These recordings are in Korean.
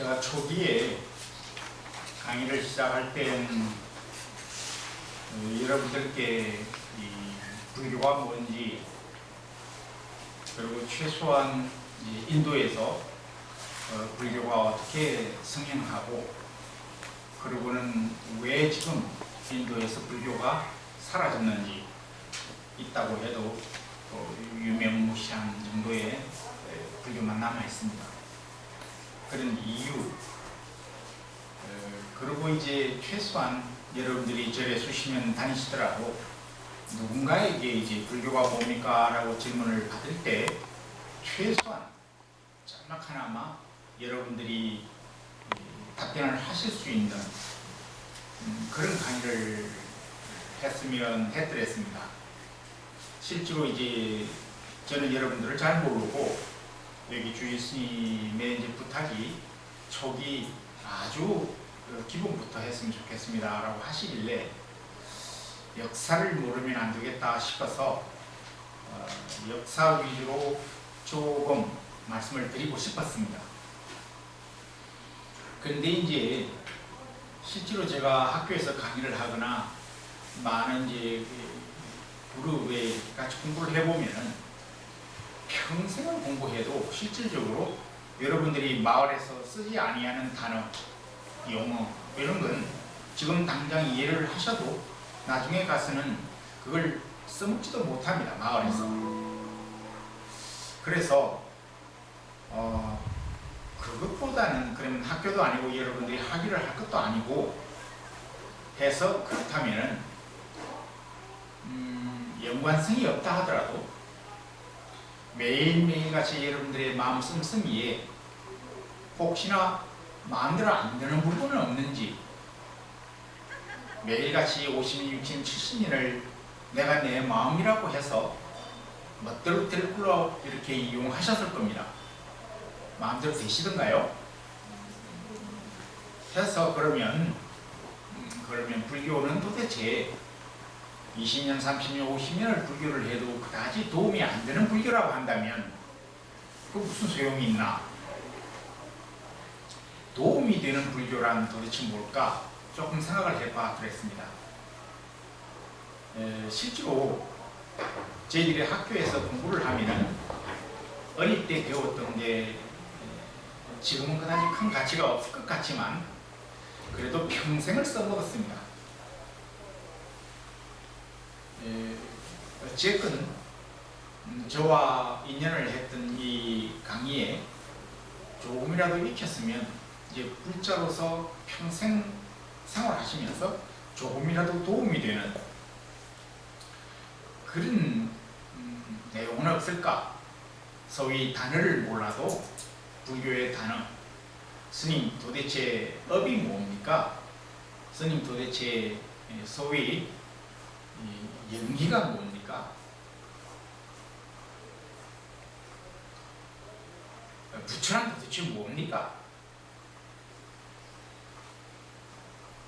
제가 초기에 강의를 시작할 때는 여러분들께 이 불교가 뭔지, 그리고 최소한 인도에서 불교가 어떻게 성행하고, 그리고는 왜 지금 인도에서 불교가 사라졌는지, 있다고 해도 유명무실한 정도의 불교만 남아 있습니다. 그런 이유, 그리고 이제 최소한 여러분들이 절에 수십 년 다니시더라도 누군가에게 이제 불교가 뭡니까? 라고 질문을 받을 때 최소한 짤막하나마 여러분들이 답변을 하실 수 있는 그런 강의를 했으면 했더랬습니다. 실제로 이제 저는 여러분들을 잘 모르고 여기 주일 스님의 이제 부탁이 초기 아주 기본부터 했으면 좋겠습니다 라고 하시길래 역사를 모르면 안 되겠다 싶어서 역사 위주로 조금 말씀을 드리고 싶었습니다. 근데 이제 실제로 제가 학교에서 강의를 하거나 많은 이제 그룹에 같이 공부를 해보면은 평생을 공부해도 실질적으로 여러분들이 마을에서 쓰지 아니하는 단어, 용어 이런 건 지금 당장 이해를 하셔도 나중에 가서는 그걸 써먹지도 못합니다, 마을에서. 그래서 그것보다는 그러면 학교도 아니고 여러분들이 학위를 할 것도 아니고 해서 그렇다면은 연관성이 없다 하더라도 매일매일 같이 여러분들의 마음 씀씀이에 혹시나 마음대로 안 되는 부분은 없는지, 매일같이 50년, 60년, 70년을 내가 내 마음이라고 해서 멋대로 될 걸로 이렇게 이용하셨을 겁니다. 마음대로 되시던가요? 해서 그러면 불교는 도대체 20년, 30년, 50년을 불교를 해도 그다지 도움이 안 되는 불교라고 한다면 그 무슨 소용이 있나? 도움이 되는 불교란 도대체 뭘까? 조금 생각을 해봐 그랬습니다. 실제로 저희들이 학교에서 공부를 하면은 어릴 때 배웠던 게 지금은 그다지 큰 가치가 없을 것 같지만 그래도 평생을 써먹었습니다. 어쨌든 저와 인연을 했던 이 강의에 조금이라도 익혔으면 이제 불자로서 평생 생활하시면서 조금이라도 도움이 되는 그런 내용은 없을까? 소위 단어를 몰라도 불교의 단어, 스님 도대체 업이 뭡니까? 스님 도대체 소위 연기가 뭡니까? 부처란 도대체 뭡니까?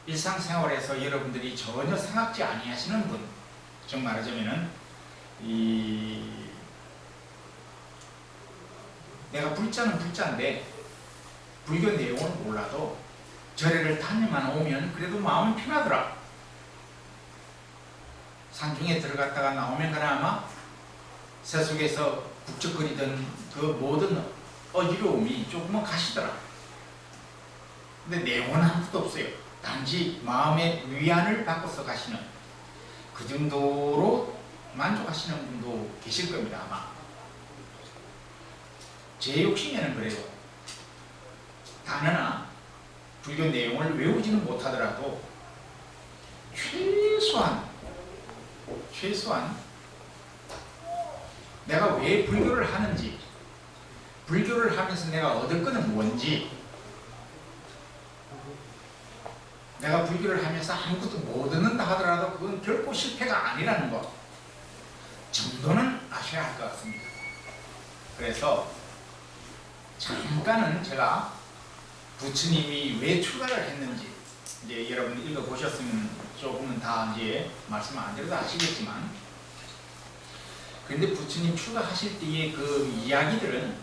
일상생활에서 여러분들이 전혀 생각지 아니하시는 분, 즉 말하자면은 내가 불자는 불자인데 불교 내용을 몰라도 절에를 다니만 오면 그래도 마음이 편하더라. 산중에 들어갔다가 나오면 그나마 새속에서 북적거리던 그 모든 어지러움이 조금은 가시더라. 근데 내용은 아무것도 없어요. 단지 마음의 위안을 바꿔서 가시는 그 정도로 만족하시는 분도 계실 겁니다, 아마. 제 욕심에는 그래요. 단어나 불교 내용을 외우지는 못하더라도 최소한 내가 왜 불교를 하는지, 불교를 하면서 내가 얻을 것은 뭔지, 내가 불교를 하면서 아무것도 못 얻는다 하더라도 그건 결코 실패가 아니라는 것 정도는 아셔야 할 것 같습니다. 그래서 잠깐은 제가 부처님이 왜 출가를 했는지 이제 여러분 읽어보셨으면 조금은 다 이제 말씀 안 드려도 아시겠지만, 그런데 부처님 출가하실 때의 그 이야기들은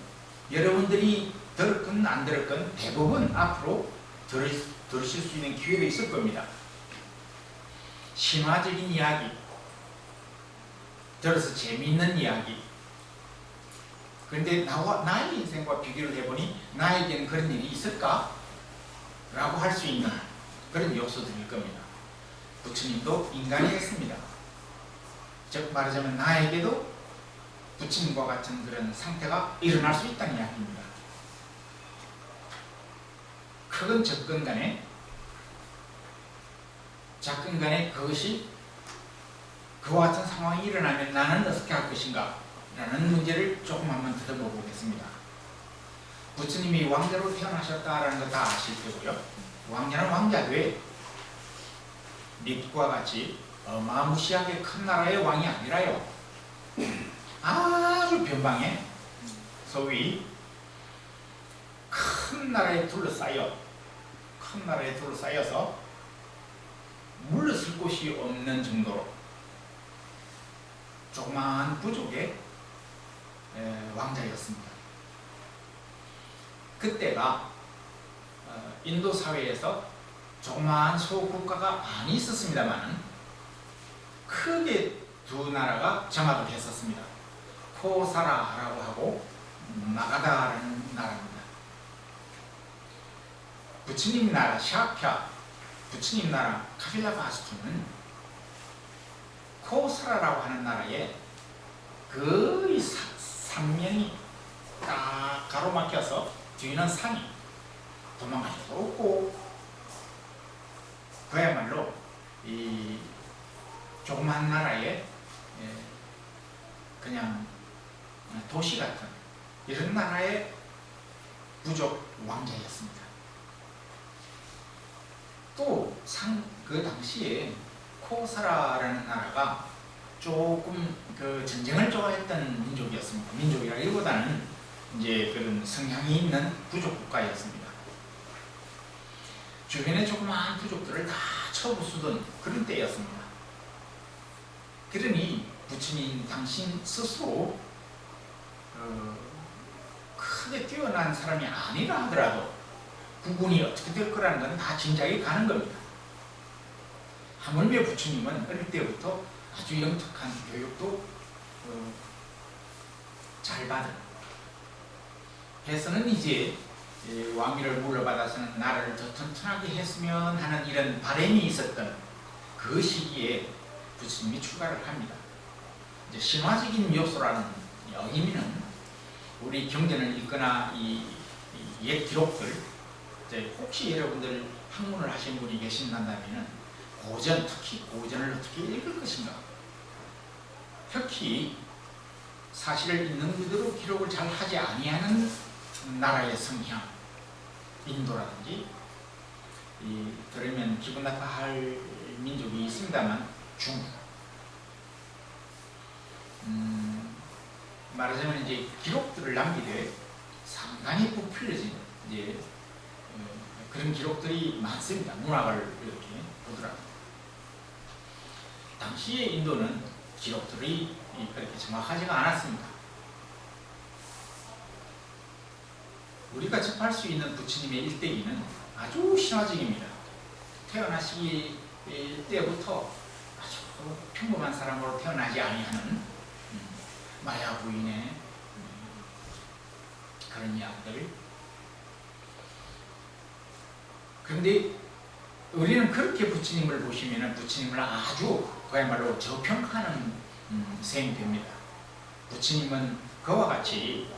여러분들이 들었건 안 들었건 대부분 앞으로 들으실 수 있는 기회가 있을 겁니다. 신화적인 이야기, 들어서 재미있는 이야기. 그런데 나의 인생과 비교를 해보니 나에게는 그런 일이 있을까? 라고 할 수 있는 그런 요소들일 겁니다. 부처님도 인간이었습니다. 즉 말하자면 나에게도 부처님과 같은 그런 상태가 일어날 수 있다는 이야기입니다. 크건 적건 간에 작건 간에 그것이 그와 같은 상황이 일어나면 나는 어떻게 할 것인가 라는 문제를 조금 한번 들어보고 보겠습니다. 부처님이 왕자로 태어나셨다라는 거 다 아실 테고요. 왕자는 왕자되 미국과 같이 어마무시하게 큰 나라의 왕이 아니라요. 아주 변방에 소위 큰 나라에 둘러싸여서 물러설 곳이 없는 정도로 조그마한 부족의 왕자였습니다. 그때가 인도 사회에서 조그마한 소국가가 많이 있었습니다만 크게 두 나라가 정합을 했었습니다. 코사라라고 하고 마가다라는 나라입니다. 부처님 나라 샤크야, 부처님 나라 카빌라바스투는 코사라라고 하는 나라에 거의 삼면이 딱 가로막혀서 뒤는 산이 도망갈 수도 없고 그야말로 이 조그만 나라에 그냥 도시 같은 이런 나라의 부족 왕자였습니다. 또 그 당시에 코사라라는 나라가 조금 그 전쟁을 좋아했던 민족이었습니다. 민족이라기보다는 이제 그런 성향이 있는 부족 국가였습니다. 주변의 조그마한 부족들을 다 쳐부수던 그런 때였습니다. 그러니 부처님 당신 스스로 크게 뛰어난 사람이 아니라 하더라도 국군이 어떻게 될 거라는 건 다 짐작이 가는 겁니다. 하물며 부처님은 어릴 때부터 아주 영특한 교육도 잘 받은 해서는 이제 왕위를 물러받아서는 나라를 더 튼튼하게 했으면 하는 이런 바람이 있었던 그 시기에 부처님이 출가를 합니다. 이제 신화적인 요소라는 의미는 우리 경전을 읽거나 이 옛 기록들, 이제 혹시 여러분들 학문을 하신 분이 계신다면 고전, 특히 고전을 어떻게 읽을 것인가? 특히 사실을 있는 그대로 기록을 잘 하지 아니하는 나라의 성향, 인도라든지 그러면 기분 나빠할 민족이 있습니다만 중국, 말하자면 이제 기록들을 남기되 상당히 부풀려진 이제 그런 기록들이 많습니다. 문학을 이렇게 보더라고요. 당시의 인도는 기록들이 그렇게 정확하지가 않았습니다. 우리가 접할 수 있는 부처님의 일대기는 아주 신화적입니다. 태어나시기 때부터 아주 평범한 사람으로 태어나지 아니하는 마야 부인의 그런 이야기들. 그런데 우리는 그렇게 부처님을 보시면 부처님을 아주 그야말로 저평가하는 셈이 됩니다. 부처님은 그와 같이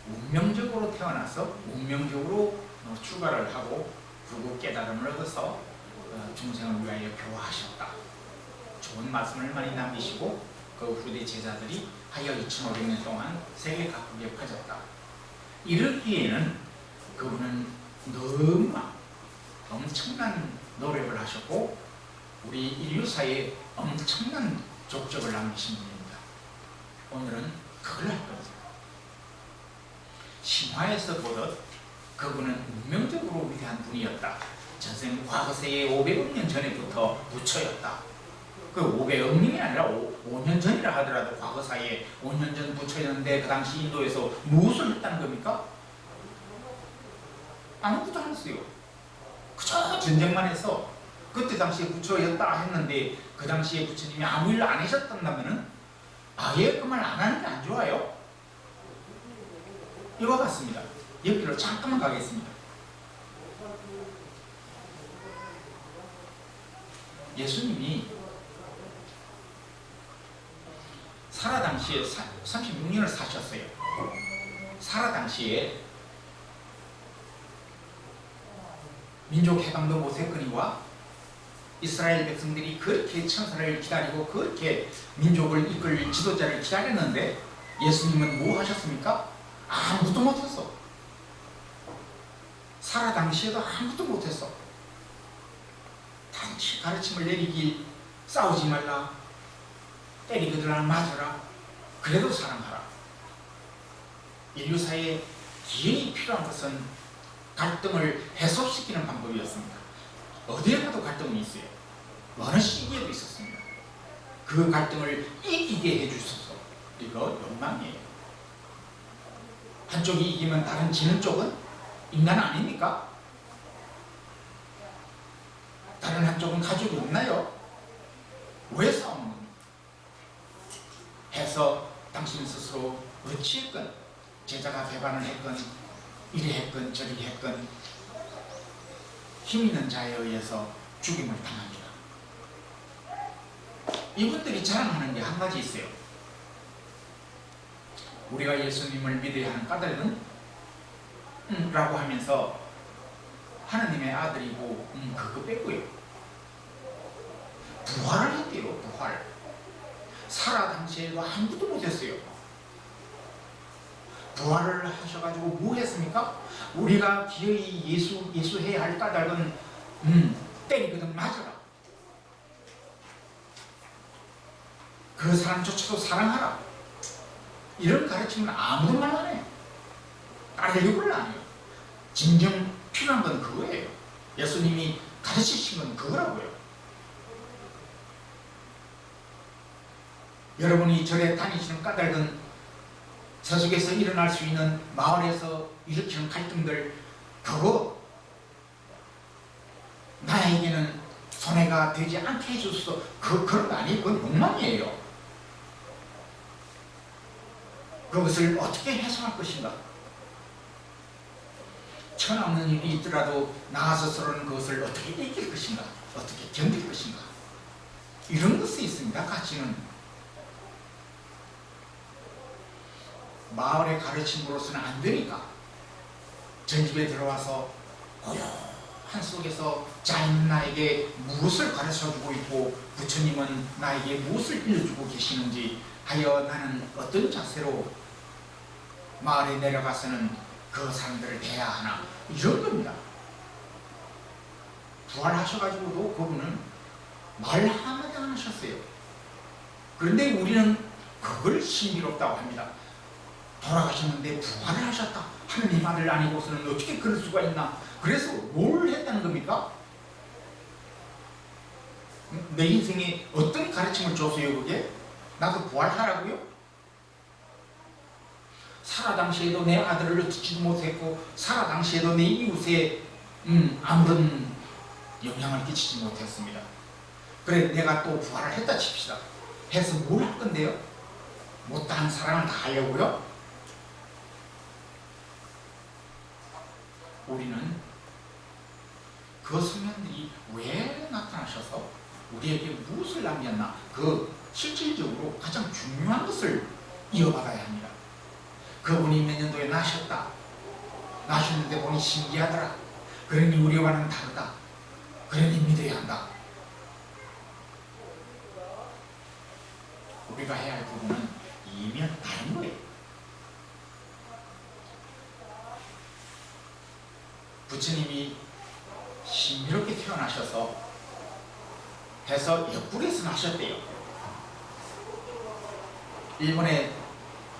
운명적으로 태어나서 운명적으로 출가를 하고 그리고 깨달음을 얻어서 중생을 위하여 교화하셨다. 좋은 말씀을 많이 남기시고 그 후대 제자들이 하여 2500년 동안 세계 각국에 퍼졌다. 이르기에는 그분은 너무나 엄청난 노력을 하셨고 우리 인류사에 엄청난 족적을 남기신 분입니다. 오늘은 그걸 할 겁니다. 신화에서 보듯 그분은 운명적으로 위대한 분이었다. 전생 과거세에 500억 년 전에부터 부처였다. 그 500억 년이 아니라 5년 전이라 하더라도 과거 사이에 5년 전 부처였는데 그 당시 인도에서 무엇을 했다는 겁니까? 아무것도 안 했어요. 그저 전쟁만 해서 그때 당시에 부처였다 했는데 그 당시에 부처님이 아무 일 안 하셨다면은 아예 그 말 안 하는 게 안 좋아요? 이와 같습니다. 여기로 잠깐만 가겠습니다. 예수님이 살아 당시에 36년을 사셨어요. 살아 당시에 민족 해방도 못했거니와 이스라엘 백성들이 그렇게 천사를 기다리고 그렇게 민족을 이끌 지도자를 기다렸는데 예수님은 뭐 하셨습니까? 아무것도 못했어. 살아 당시에도 아무것도 못했어. 단지 가르침을 내리길, 싸우지 말라, 때리거들나 맞아라, 그래도 사랑하라. 인류사에 기회이 필요한 것은 갈등을 해소시키는 방법이었습니다. 어디에 가도 갈등이 있어요. 어느 시기에도 있었습니다. 그 갈등을 이기게 해주소서. 이거 욕망이에요. 한쪽이 이기면 다른 지는 쪽은 인간 아닙니까? 다른 한쪽은 가족이 없나요? 왜 싸우는 겁니까? 해서 당신 스스로 어찌했건 제자가 배반을 했건 이리 했건 저리 했건 힘 있는 자에 의해서 죽임을 당합니다. 이분들이 자랑하는 게 한 가지 있어요. 우리가 예수님을 믿어야 하는 까닭은 라고 하면서 하나님의 아들이고 그거 빼고요. 부활을 했대요. 부활. 살아 당시에도 아무것도 못했어요. 부활을 하셔가지고 뭐 했습니까? 우리가 기어이 예수해야 할 까닭은 때리거든 맞아라. 그 사람조차도 사랑하라. 이런 가르침은 아무도 말 안 해요. 따르려고는 안 해요. 진정 필요한 건 그거예요. 예수님이 가르치신 건 그거라고요. 여러분이 절에 다니시는 까닭은 세속에서 일어날 수 있는 마을에서 일으키는 갈등들, 그거 나에게는 손해가 되지 않게 해줘서 그런 거 아니에요. 그건 욕망이에요. 그것을 어떻게 해소할 것인가? 천없는 일이 있더라도 나 스스로는 그것을 어떻게 이길 것인가? 어떻게 견딜 것인가? 이런 것이 있습니다. 가치는. 마을의 가르침으로서는 안 되니까 저희 집에 들어와서 고요한 속에서 자인 나에게 무엇을 가르쳐주고 있고 부처님은 나에게 무엇을 일러주고 계시는지 하여 나는 어떤 자세로 마을에 내려가서는 그 사람들을 대해야 하나, 이런 겁니다. 부활하셔가지고도 그분은 말 한마디 안 하셨어요. 그런데 우리는 그걸 신비롭다고 합니다. 돌아가셨는데 부활을 하셨다. 하느님 아들 아니고서는 어떻게 그럴 수가 있나. 그래서 뭘 했다는 겁니까? 내 인생에 어떤 가르침을 줬어요 그게? 나도 부활하라고요? 살아 당시에도 내 아들을 듣지도 못했고 살아 당시에도 내 이웃에 아무런 영향을 끼치지 못했습니다. 그래 내가 또 부활을 했다 칩시다. 해서 뭘 할 건데요? 못다한 사랑을 다 하려고요? 우리는 그 성령들이 왜 나타나셔서 우리에게 무엇을 남겼나, 그 실질적으로 가장 중요한 것을 이어받아야 합니다. 그분이 몇 년도에 나셨다. 나셨는데 보니 신기하더라. 그러니 우리와는 다르다. 그러니 믿어야 한다. 우리가 해야 할 부분은 이면 다른 거예요. 부처님이 신비롭게 태어나셔서 해서 옆구리에서 나셨대요. 일본의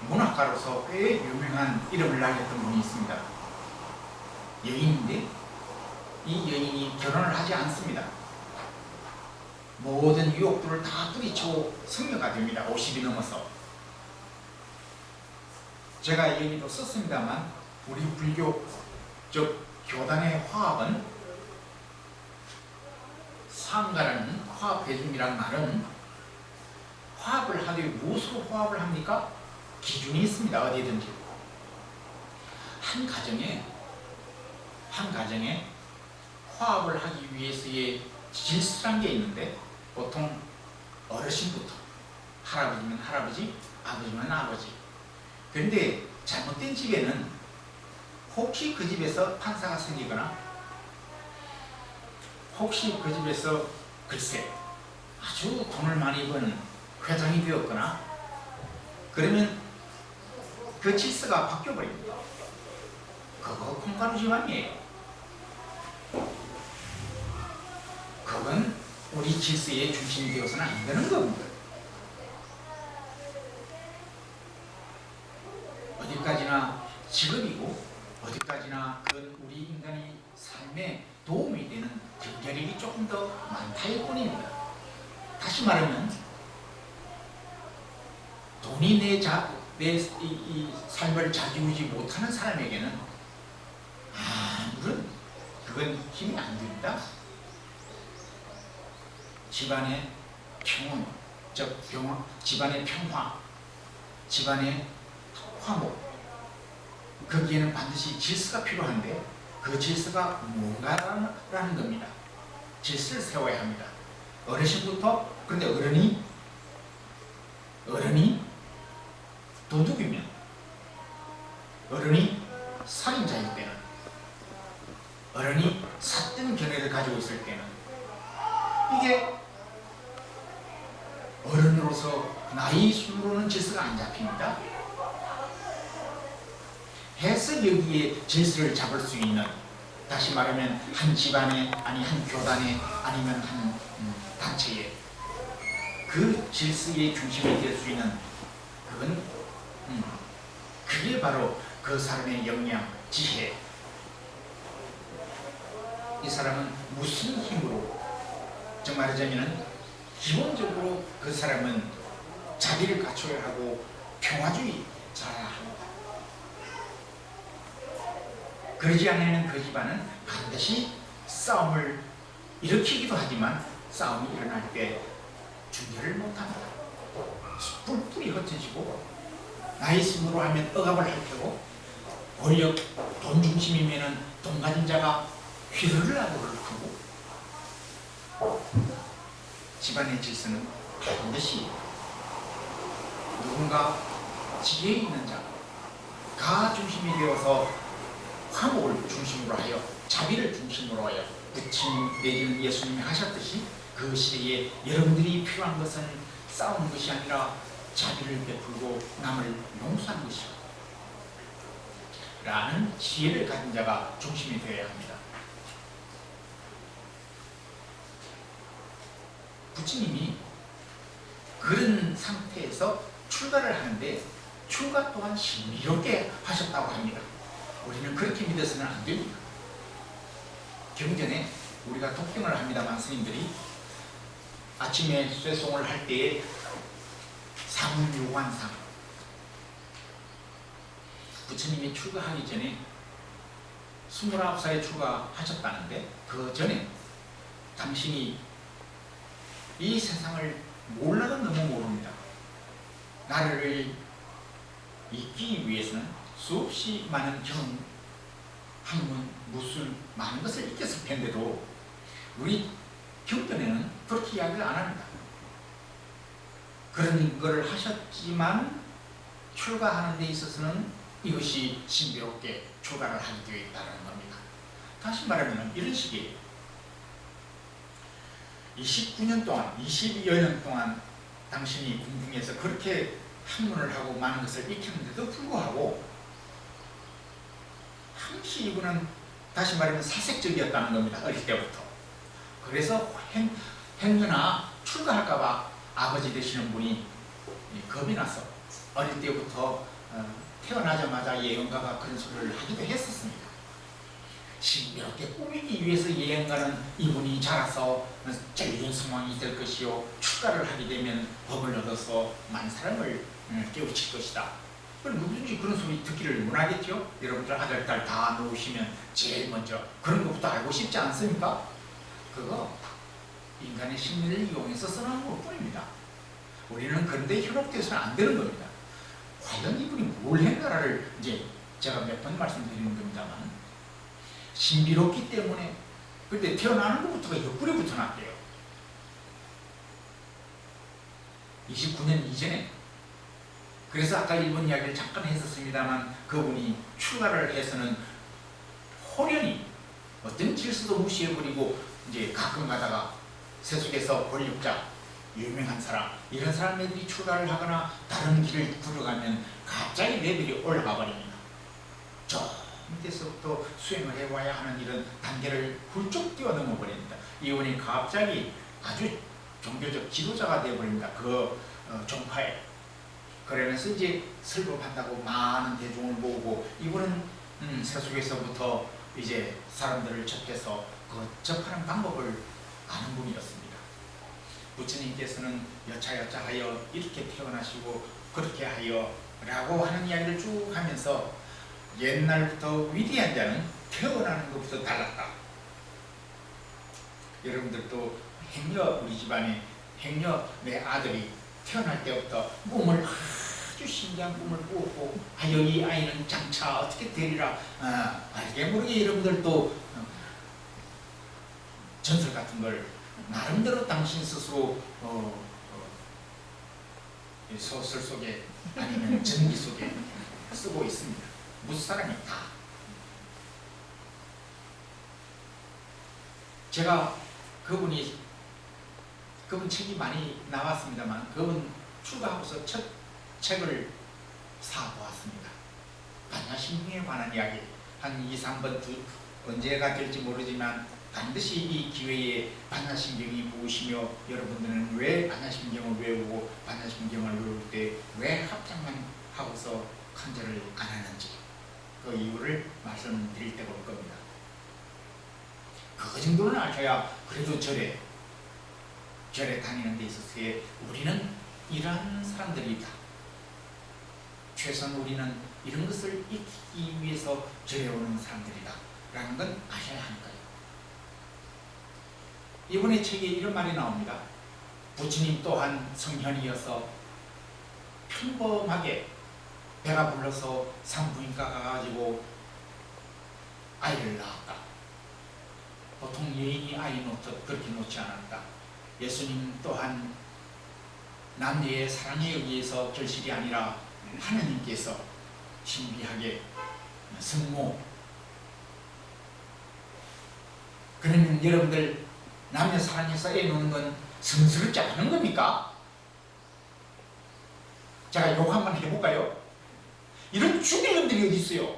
문학가로서 꽤 유명한 이름을 날렸던 분이 있습니다. 여인인데 이 여인이 결혼을 하지 않습니다. 모든 유혹들을 다 뿌리치고 성녀가 됩니다. 50이 넘어서. 제가 여기도 썼습니다만 우리 불교 즉 교단의 화합은 상가라는 화합해줌이라는 말은 화합을 하되 무엇으로 화합을 합니까? 기준이 있습니다. 어디든지 한 가정에 화합을 하기 위해서의 질서란 게 있는데 보통 어르신부터 할아버지면 할아버지, 아버지면 아버지. 그런데 잘못된 집에는 혹시 그 집에서 판사가 생기거나 혹시 그 집에서 글쎄 아주 돈을 많이 버는 회장이 되었거나 그러면 그 질서가 바뀌어버립니다. 그거 콩가루 집안이에요. 그건 우리 질서의 중심이 되어서는 안 되는 겁니다. 어디까지나 직업이고 어디까지나 그건 우리 인간의 삶에 도움이 되는 경제력이 조금 더 많다일 뿐입니다. 다시 말하면 돈이 내 삶을 좌지우지 못하는 사람에게는 아무런 그건 힘이 안 됩니다. 집안의 평온, 집안의 평화, 집안의 화목, 거기에는 반드시 질서가 필요한데 그 질서가 뭔가라는 겁니다. 질서를 세워야 합니다. 어르신부터, 그런데 어른이 도둑이면, 어른이 살인자일 때는, 어른이 삿된 견해를 가지고 있을 때는 이게 어른으로서 나이 순으로는 질서가 안 잡힙니다. 해서 여기에 질서를 잡을 수 있는, 다시 말하면 한 집안에 아니 한 교단에 아니면 한 단체에 그 질서의 중심이 될 수 있는 그건 그게 바로 그 사람의 역량, 지혜. 이 사람은 무슨 힘으로, 즉 말하자면 기본적으로 그 사람은 자비를 갖춰야 하고 평화주의 잘해야 합니다. 그러지 않으면 그 집안은 반드시 싸움을 일으키기도 하지만 싸움이 일어날 때 중재를 못합니다. 뿔뿔이 흩어지고 나이 스으로 하면 억압을 할 테고 권력, 돈 중심이면 돈 가진 자가 휘둘러를 크고 집안의 질서는 반드시 누군가 지혜 있는 자가 중심이 되어서 화목을 중심으로 하여 자비를 중심으로 하여 부처님 내지는 예수님이 하셨듯이 그 시대에 여러분들이 필요한 것은 싸우는 것이 아니라 자비를 베풀고 남을 용서하는 것이다 라는 지혜를 가진 자가 중심이 되어야 합니다. 부처님이 그런 상태에서 출가를 하는데 출가 또한 신비롭게 하셨다고 합니다. 우리는 그렇게 믿어서는 안 됩니다. 경전에 우리가 독경을 합니다만 스님들이 아침에 쇠송을 할 때에 상유관상, 부처님이 출가하기 전에 29살에 출가하셨다는데 그 전에 당신이 이 세상을 몰라도 너무 모릅니다. 나를 잊기 위해서는 수없이 많은 경, 학문, 무술 많은 것을 익혔을 텐데도 우리 경전에는 그렇게 이야기를 안 합니다. 그런 것을 하셨지만 출가하는 데 있어서는 이것이 신비롭게 출가를 하게 되어 있다는 겁니다. 다시 말하면 이런 식이에요. 29년 동안, 22여 년 동안 당신이 궁중에서 그렇게 학문을 하고 많은 것을 익혔는데도 불구하고 항시 이분은 다시 말하면 사색적이었다는 겁니다. 어릴 때부터. 그래서 행여나 출가할까봐 아버지 되시는 분이 겁이 나서 어릴 때부터 태어나자마자 예언가가 그런 소리를 하기도 했었습니다. 신비롭게 꾸미기 위해서 예언가는 이분이 자라서 전륜성왕이 될 것이요 출가를 하게 되면 법을 얻어서 많은 사람을 깨우칠 것이다 누구든지 그런 소리 듣기를 원하겠죠? 여러분들 아들, 딸 다 놓으시면 제일 먼저 그런 것부터 알고 싶지 않습니까? 그거 인간의 심리를 이용해서 써놓은 것 뿐입니다. 우리는 그런데 현혹돼서는 안 되는 겁니다. 과연 이분이 뭘 했나를 이제 제가 몇 번 말씀드리는 겁니다만, 신비롭기 때문에. 근데 태어나는 것부터가 옆구리 붙어났대요. 29년 이전에. 그래서 아까 일본 이야기를 잠깐 했었습니다만, 그분이 출가를 해서는 호련히 어떤 질서도 무시해버리고 이제 가끔 가다가 세속에서 권력자, 유명한 사람, 이런 사람들이 출가를 하거나 다른 길을 걸어가면 갑자기 레벨이 올라가 버립니다. 저 밑에서부터 수행을 해와야 하는 이런 단계를 훌쩍 뛰어넘어 버립니다. 이분이 갑자기 아주 종교적 지도자가 되어버립니다. 그 종파에. 그러면서 이제 설법한다고 많은 대중을 모으고, 이분은 세속에서부터 이제 사람들을 접해서 그 접하는 방법을 아는 분이었습니다. 부처님께서는 여차여차하여 이렇게 태어나시고 그렇게 하여 라고 하는 이야기를 쭉 하면서, 옛날부터 위대한 자는 태어나는 것부터 달랐다. 여러분들도 행여 우리 집안에 행여 내 아들이 태어날 때부터 꿈을 아주 신기한 꿈을 꾸었고, 이 아이는 장차 어떻게 되리라 알게 모르게 여러분들도 전설 같은 걸 나름대로 당신 스스로 소설 속에 아니면 전기 속에 쓰고 있습니다. 무슨 사람이 다. 제가 그분 책이 많이 나왔습니다만, 그분 출가하고서 첫 책을 사보았습니다. 반야심경에 관한 이야기. 한 2, 3번 언제가 될지 모르지만 반드시 이 기회에 반야심경이 보시며, 여러분들은 왜 반야심경을 외우고 반야심경을 외울 때 왜 합장만 하고서 간절을 안 하는지 그 이유를 말씀드릴 때가 올 겁니다. 그 정도는 아셔야 그래도 절에 다니는 데 있어서의 우리는 이러한 사람들이다. 최소한 우리는 이런 것을 익히기 위해서 절에 오는 사람들이다 라는 건 아셔야 하는 거예요. 이번에 책에 이런 말이 나옵니다. 부처님 또한 성현이어서 평범하게 배가 불러서 산부인과 가가지고 아이를 낳았다. 보통 여인이 아이 놓듯 그렇게 놓지 않았다. 예수님 또한 남녀의 사랑에 의해서 결실이 아니라 하느님께서 신비하게 성모. 그러면 여러분들 남녀 사랑해서 애 놓는 건 성스럽지 않은 겁니까? 제가 욕 한번 해볼까요? 이런 죽일 놈들이 어디 있어요?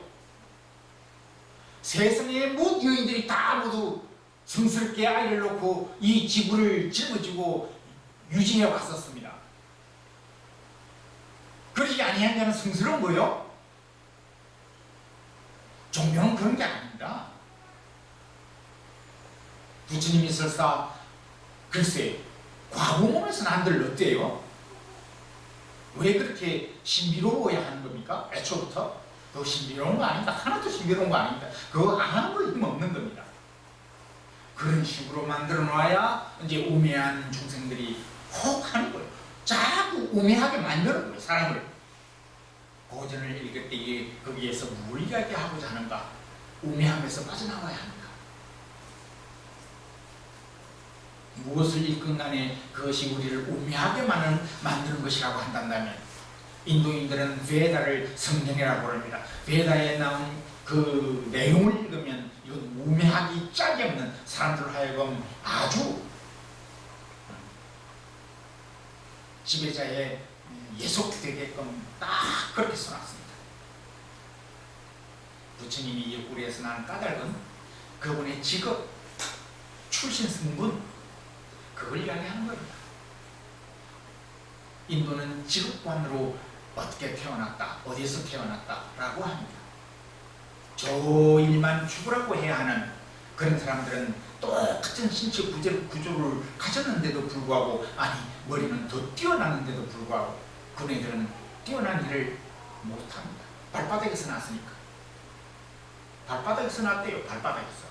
세상의 모든 여인들이 다 모두 성스럽게 아이를 놓고 이 지구를 짊어지고 유지해 왔었습니다. 그러지 아니한 자는 성스러운 거요? 종교는 그런 게 아닙니다. 부처님이 설사 글쎄 과부 몸에서는 안들 어때요? 왜 그렇게 신비로워야 하는 겁니까? 애초부터 그거 신비로운 거 아닙니다. 하나도 신비로운 거 아닙니다. 그거 아무 힘없는 겁니다. 그런 식으로 만들어 놔야 이제 우매한 중생들이 혹 하는 거예요. 자꾸 우매하게 만드는 거예요, 사람을. 고전을 읽을 때 거기에서 뭘 이야기하고자 하는가? 우매함에서 빠져나와야 합니다. 무엇을 읽건 간에 그것이 우리를 우매하게 만드는 것이라고 한다면, 인도인들은 베다를 성경이라고 합니다. 베다에 나온 그 내용을 읽으면 이건 우매하기 짝이 없는, 사람들 하여금 아주 지배자의 예속되게끔 딱 그렇게 써놨습니다. 부처님이 옆구리에서 나는 까닭은 그분의 직업, 출신 성분, 그걸 이야기하는 겁니다. 인도는 직업관으로 어떻게 태어났다, 어디서 태어났다 라고 합니다. 저 일만 죽으라고 해야 하는 그런 사람들은 똑같은 신체 구조를 가졌는데도 불구하고, 아니 머리는 더 뛰어났는데도 불구하고 그네들은 뛰어난 일을 못합니다. 발바닥에서 났으니까. 발바닥에서 났대요. 발바닥에서.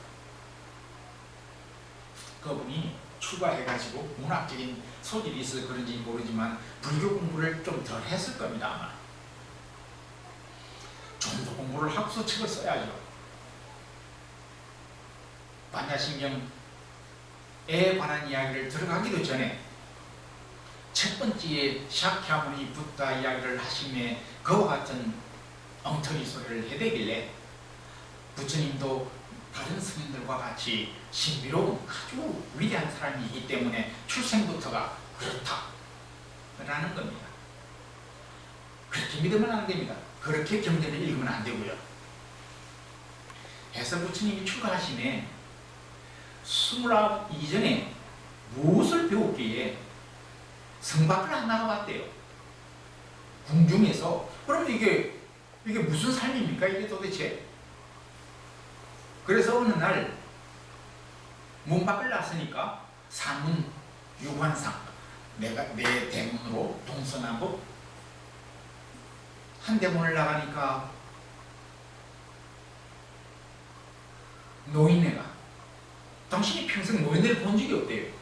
그분이 출가해가지고 문학적인 소질이 있어서 그런지 모르지만 불교 공부를 좀 덜 했을 겁니다. 아마. 좀 더 공부를 하고서 책을 써야죠. 반야신경에 관한 이야기를 들어가기도 전에 첫 번째에 샤키야무니 붓다 이야기를 하심에 그와 같은 엉터리 소리를 해대길래 부처님도 다른 스님들과 같이 신비로운 아주 위대한 사람이기 때문에 출생부터가 그렇다 라는 겁니다. 그렇게 믿으면 안 됩니다. 그렇게 경전을 읽으면 안 되고요. 해서 부처님이 출가하심에 29 이전에 무엇을 배웠기에 성 밖을 안 나가봤대요. 궁중에서. 그럼 이게 무슨 삶입니까? 이게 도대체? 그래서 어느 날 문 밖을 나서니까 사문 유관상 내 대문으로 동서남북 한 대문을 나가니까 노인네가 당신이 평생 노인네를 본 적이 없대요.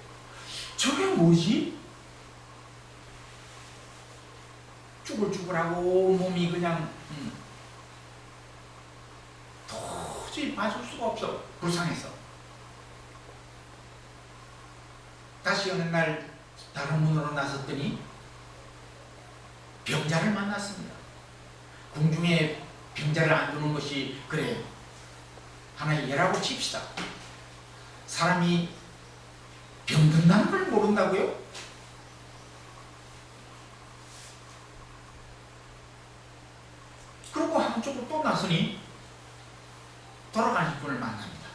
저게 뭐지? 쭈글쭈글하고 몸이 그냥 도저히 봐줄 수가 없어. 불쌍해서. 다시 어느 날 다른 문으로 나섰더니 병자를 만났습니다. 궁중에 병자를 안 두는 것이 그래 하나의 예라고 칩시다. 사람이 병든다는 걸 모른다고요? 그리고 한쪽으로 또 나서니 돌아가실 분을 만납니다.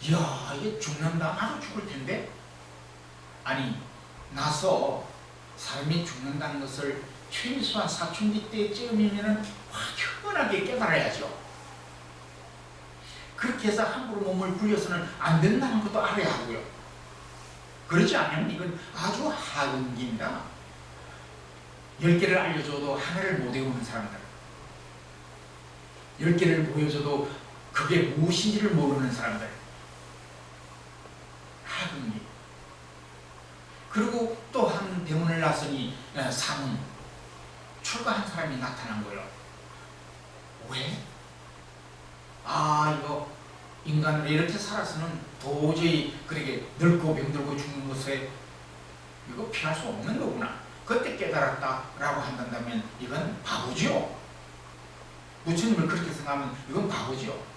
이야, 이게 죽는다. 나도 죽을 텐데. 아니, 나서 사람이 죽는다는 것을 최소한 사춘기 때쯤이면 확연하게 깨달아야죠. 그렇게 해서 함부로 몸을 굴려서는 안 된다는 것도 알아야 하고요. 그렇지 않으면 이건 아주 하근기입니다. 10개를 알려줘도 하나를 못 외우는 사람들, 10개를 보여줘도 그게 무엇인지를 모르는 사람들, 하근기. 그리고 또 한 대문을 나서니 사문, 출가한 사람이 나타난 거예요. 왜? 이거 인간으로 이렇게 살아서는 도저히 그렇게 늙고 병들고 죽는 것에 이거 피할 수 없는 거구나. 그때 깨달았다라고 한다면 이건 바보죠. 부처님을 그렇게 생각하면 이건 바보죠.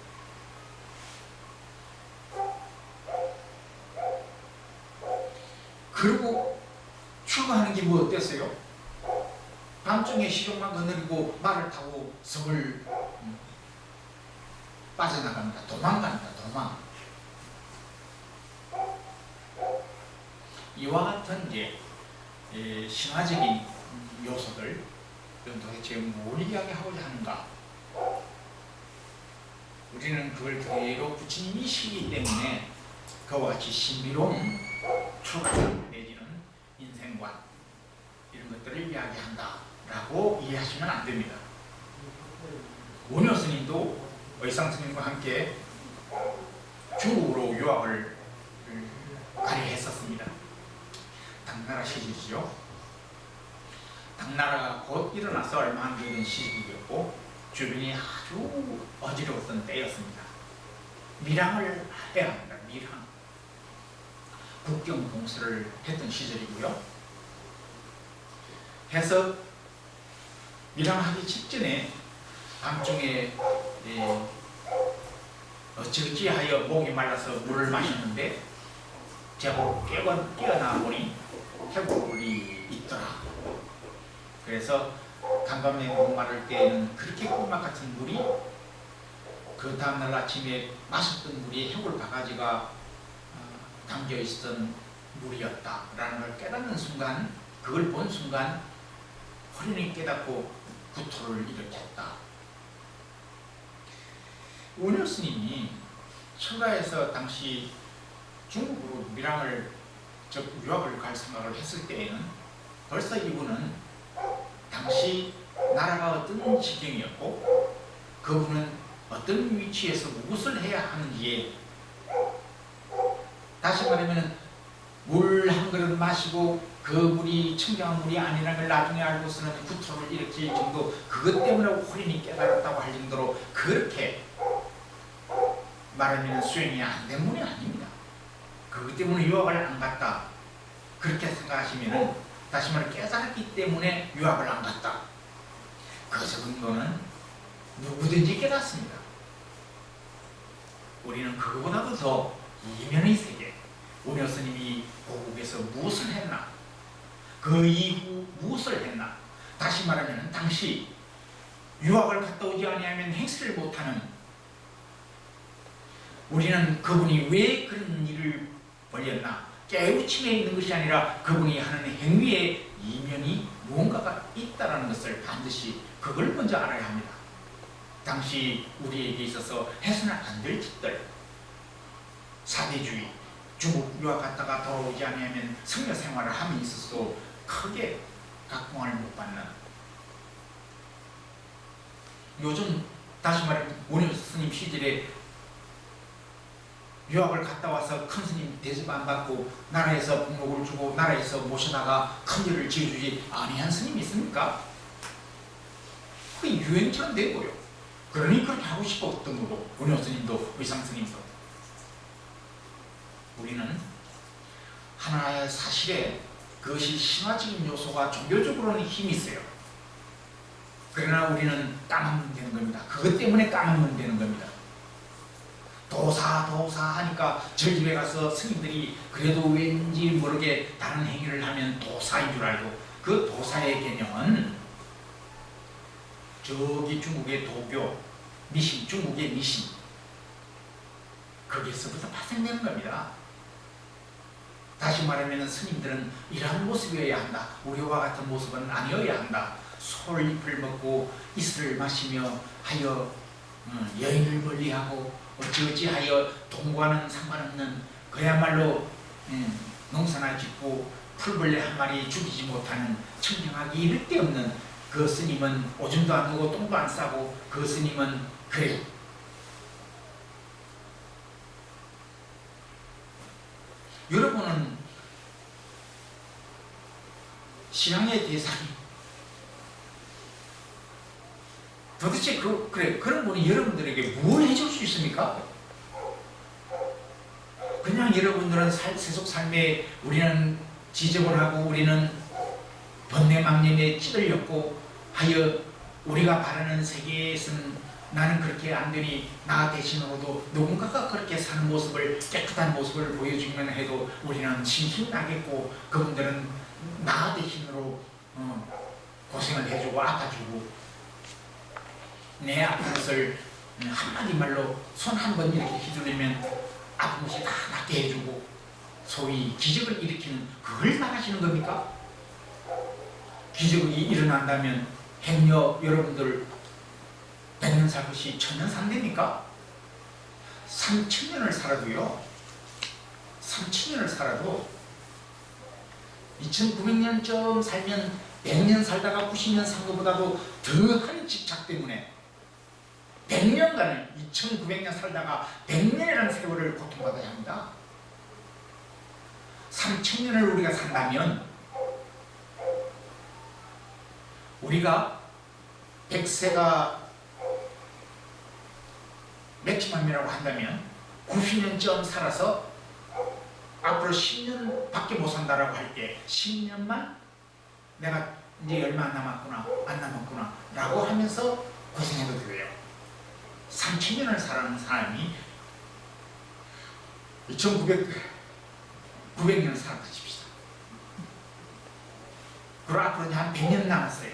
그리고 출가하는 게 뭐 어땠어요? 밤중에 시종만 거느리고 말을 타고 성을 빠져나갑니다. 도망갑니다. 도망. 이와 같은 이제 신화적인 요소들 도대체 뭘 이야기하고자 하는가? 우리는 그걸 그대로 부처님이시기 때문에 그와 같이 신비로운 출가상 내지는 인생관 이런 것들을 이야기한다라고 이해하시면 안 됩니다. 원효 스님도 의상 스님과 함께 중국으로 유학을 가려 했었습니다. 당나라 시절이죠. 당나라가 곧 일어나서 얼마 안 되는 시기였고 주변이 아주 어지러웠던 때였습니다. 밀항을 해야 합니다. 밀항. 국경 공세를 했던 시절이고요. 해서 밀항하기 직전에 밤중에 어찌어찌하여 목이 말라서 물을 마셨는데 제법 깨어나 보니 해골이 있더라. 그래서 간밤에 목 마를 때는 그렇게 꿀맛 같은 물이 그 다음날 아침에 마셨던 물이 해골 바가지가 담겨 있었던 물이었다라는 걸 깨닫는 순간, 그걸 본 순간 호련히 깨닫고 구토를 일으켰다. 원효 스님이 출가해서 당시 중국으로 밀항을 유학을 갈 생각을 했을 때에는 벌써 이분은 당시 나라가 어떤 지경이었고 그분은 어떤 위치에서 무엇을 해야 하는지에, 다시 말하면 물 한 그릇 마시고 그 물이 청정한 물이 아니라는 걸 나중에 알고서는 구토를 일으킬 정도, 그것 때문에 홀인이 깨달았다고 할 정도로 그렇게 말하면 수행이 안 된 분이 아닙니다. 그것 때문에 유학을 안 갔다 그렇게 생각하시면, 다시 말해 깨달았기 때문에 유학을 안 갔다, 그 정도는 누구든지 깨닫습니다. 우리는 그거보다도 더 이면의 세계, 오녀 스님이 고국에서 무엇을 했나, 그 이후 무엇을 했나, 다시 말하면 당시 유학을 갔다 오지 아니하면 행세를 못하는, 우리는 그분이 왜 그런 일을 벌였나, 깨우침에 있는 것이 아니라 그분이 하는 행위에 이면이 무언가가 있다는 것을 반드시 그걸 먼저 알아야 합니다. 당시 우리에게 있어서 해서는 안 될 짓들, 사대주의, 중국 유학 갔다가 돌아오지 않으면 성녀 생활을 함에 있어서도 크게 각광을 못 받는, 요즘 다시 말해 원효 스님 시절에 유학을 갔다 와서 큰 스님 대접 안 받고 나라에서 복목을 주고 나라에서 모셔다가 큰 일을 지어주지 아니한 스님이 있습니까? 그게 유행처럼 되고요. 그러니 그렇게 하고 싶었던 거고, 원효 스님도 의상 스님도. 우리는 하나의 사실에 그것이 신화적인 요소가 종교적으로는 힘이 있어요. 그러나 우리는 까먹으면 되는 겁니다. 그것 때문에 까먹으면 되는 겁니다. 도사 하니까 저희 집에 가서 스님들이 그래도 왠지 모르게 다른 행위를 하면 도사인 줄 알고, 그 도사의 개념은 저기 중국의 도교, 미신, 중국의 미신, 거기서부터 발생되는 겁니다. 다시 말하면 스님들은 이러한 모습이어야 한다, 우리와 같은 모습은 아니어야 한다, 솔잎을 먹고 이슬을 마시며 하여 여인을 멀리하고 어찌어찌하여 동과는 상관없는, 그야말로 농사나 짓고 풀벌레 한 마리 죽이지 못하는 청정하기 이를 데 없는 그 스님은 오줌도 안 누고 똥도 안 싸고, 그 스님은 그래요. 여러분은 신앙의 대상이 도대체 그런 분이 여러분들에게 뭘 해줄 수 있습니까? 그냥 여러분들은 세속 삶에 우리는 지적을 하고 우리는 번뇌망념에 찌들렸고 하여 우리가 바라는 세계에서는 나는 그렇게 안 되니 나 대신으로도 누군가가 그렇게 사는 모습을, 깨끗한 모습을 보여주기만 해도 우리는 신심이 나겠고, 그분들은 나 대신으로 고생을 해주고 아파주고, 내 아픈 것을 한마디 말로 손 한 번 이렇게 휘두르면 아픈 것이 다 낫게 해주고, 소위 기적을 일으키는 그걸 말하시는 겁니까? 기적이 일어난다면 행여 여러분들 100년 살 것이 1000년 산답니까? 3000년을 살아도요, 3000년을 살아도 2900년쯤 살면 100년 살다가 90년 산 것보다도 더한 집착 때문에 100년간을, 2900년 살다가 100년이라는 세월을 고통받아야 합니다. 3000년을 우리가 산다면, 우리가 100세가 맥시멈이라고 한다면 90년쯤 살아서 앞으로 10년 밖에 못 산다라고 할 때 10년만 내가 이제 얼마 안 남았구나 라고 하면서 고생해도 돼요. 3000년을 살아는 사람이 900년 살아보십시다. 그리고 앞으로 이제 한 100년 남았어요.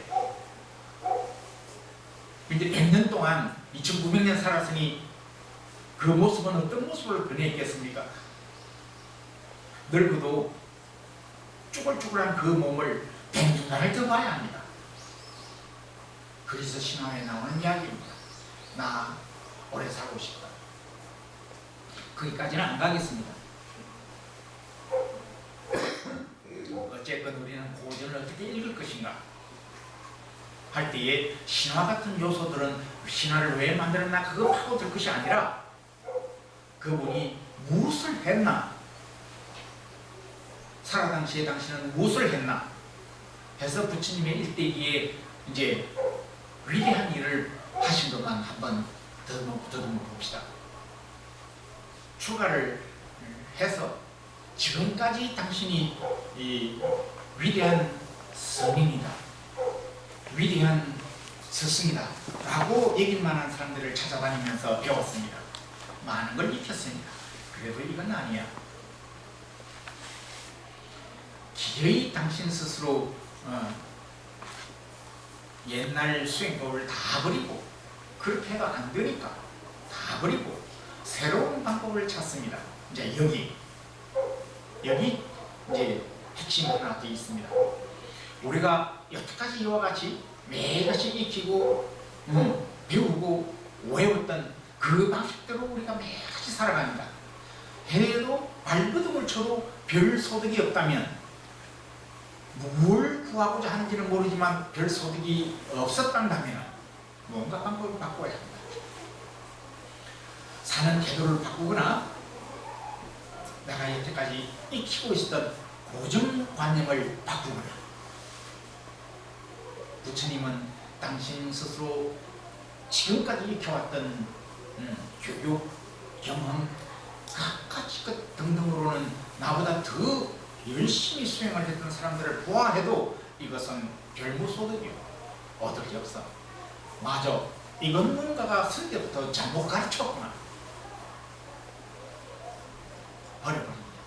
이제 100년 동안 2900년 살았으니 그 모습은 어떤 모습을 변했겠습니까? 늙어도 쭈글쭈글한 그 몸을 100년간을 더 봐야 합니다. 그래서 신화에 나오는 이야기입니다. 나 오래 살고 싶다. 거기까지는 안 가겠습니다. 어쨌건 우리는 고전을 어떻게 읽을 것인가 할 때에 신화 같은 요소들은 신화를 왜 만들었나 그거 파고들 것이 아니라 그분이 무엇을 했나, 살아 당시에 당신은 무엇을 했나 해서 부처님의 일대기에 이제 위대한 일을 하신 것만 한번 더듬어 봅시다. 추가를 해서 지금까지 당신이 이 위대한 성인이다, 위대한 스승이다 라고 얘길 만한 사람들을 찾아다니면서 배웠습니다. 많은 걸 익혔습니다. 그래도 이건 아니야. 기어이 당신 스스로 옛날 수행법을 다 버리고, 그렇게 해도 안 되니까 다 버리고 새로운 방법을 찾습니다. 이제 여기 이제 핵심 하나 되어 있습니다. 우리가 여태까지 이와 같이 매일같이 익히고 배우고 외웠던 그 방식대로 우리가 매일같이 살아갑니다. 해도 발버둥을 쳐도 별 소득이 없다면, 뭘 구하고자 하는지는 모르지만 별 소득이 없었다면 뭔가 방법을 바꿔야 합니다. 사는 태도를 바꾸거나 내가 여태까지 익히고 있었던 고정관념을 바꾸거나. 부처님은 당신 스스로 지금까지 익혀왔던 교육, 경험, 각가지 것 등등으로는 나보다 더 열심히 수행을 했던 사람들을 보아해도 이것은 별무소득이요, 얻을 게 없어. 맞아, 이건 뭔가가 쓸 때부터 잘못 가르쳤구나. 버려버립니다.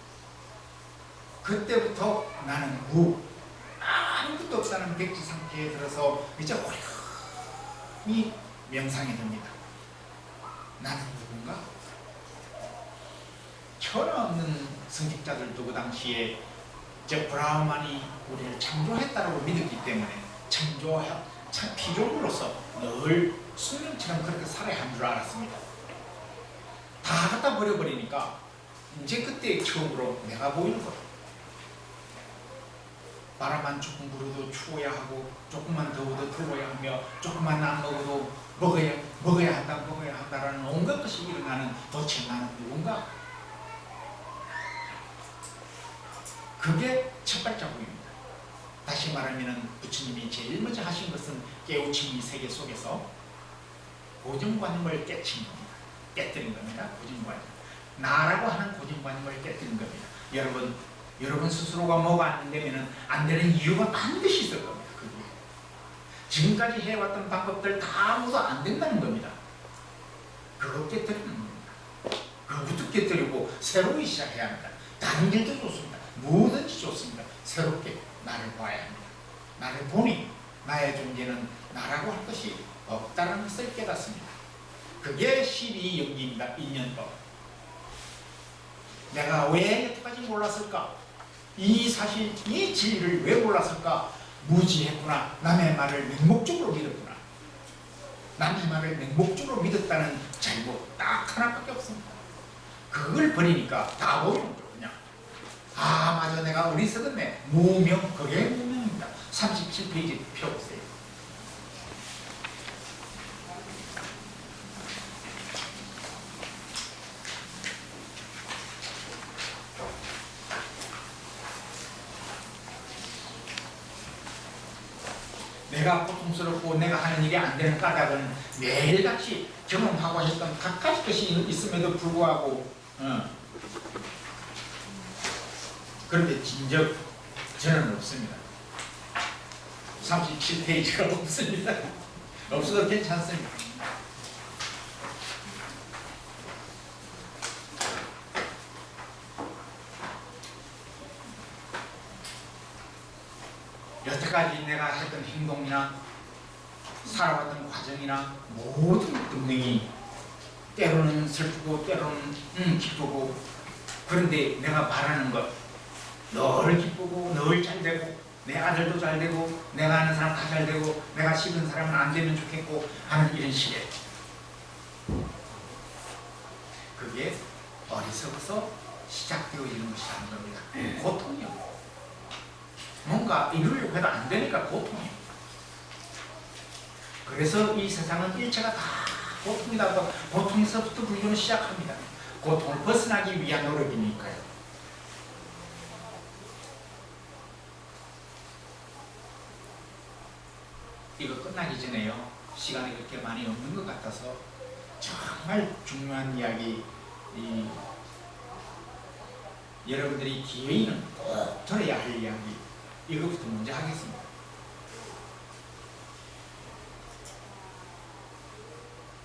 그때부터 나는 아무것도 없다는 백지 상태에 들어서 이제 오랫동안 명상이 됩니다. 나는 누군가? 천없는 성직자들도 그 당시에 브라흐만이 우리를 창조했다고 믿었기 때문에 피조물로서 늘 숙명처럼 그렇게 살아야 한 줄 알았습니다. 다 갖다 버려버리니까 이제 그때 처음으로 내가 보이는 거예요. 바람만 조금 불어도 추워야 하고, 조금만 더워도 더워야 하며, 조금만 안 먹어도 먹어야 한다라는 온갖 것이 일어나는 도대체 나는 누군가? 그게 첫 발자국입니다. 다시 말하면 부처님이 제일 먼저 하신 것은 깨우침이 세계 속에서 고정관념을 깨친 겁니다. 깨뜨린 겁니다. 고정관념. 나라고 하는 고정관념을 깨뜨린 겁니다. 여러분 스스로가 뭐가 안 되면 안 되는 이유가 반드시 있을 겁니다. 그게. 지금까지 해왔던 방법들 다 모두 안 된다는 겁니다. 그거 깨뜨리는 겁니다. 그거부터 깨뜨리고 새로이 시작해야 합니다. 다른 일도 좋습니다. 뭐든지 좋습니다. 새롭게 나를 봐야 합니다. 나를 보니 나의 존재는 나라고 할 것이 없다는 것을 깨닫습니다. 그게 12연기입니다. 인연법. 내가 왜 여태까지 몰랐을까? 이 사실, 이 진리를 왜 몰랐을까? 무지했구나. 남의 말을 맹목적으로 믿었구나. 남의 말을 맹목적으로 믿었다는 잘못 딱 하나밖에 없습니다. 그걸 버리니까 다 보이는 거예요. 그냥 맞아, 내가 어리석었네. 무명, 그게 무명입니다. 37페이지 펴보세요. 내가 고통스럽고 내가 하는 일이 안 되는 까닭은 매일같이 경험하고 했던 각가지 것이 있음에도 불구하고 그런데 진적 저는 없습니다. 37페이지가 없습니다. 없어도 괜찮습니다. 여태까지 내가 했던 행동이나 살아왔던 과정이나 모든 등등이 때로는 슬프고 때로는 기쁘고, 그런데 내가 바라는 것 늘 기쁘고 늘 잘되고, 내 아들도 잘되고 내가 아는 사람 다 잘되고 내가 싫은 사람은 안 되면 좋겠고 하는 이런 식의, 그게 어리석어서 시작되어지는 것이라는 겁니다. 고통이요. 뭔가 이루려고 해도 안 되니까 고통이에요. 그래서 이 세상은 일체가 다 고통이다. 고통에서부터 불교는 시작합니다. 고통을 벗어나기 위한 노력이니까요. 이거 끝나기 전에요. 시간이 그렇게 많이 없는 것 같아서 정말 중요한 이야기, 여러분들이 기회 있는 꼭 들어야 할 이야기, 이것부터 먼저 하겠습니다.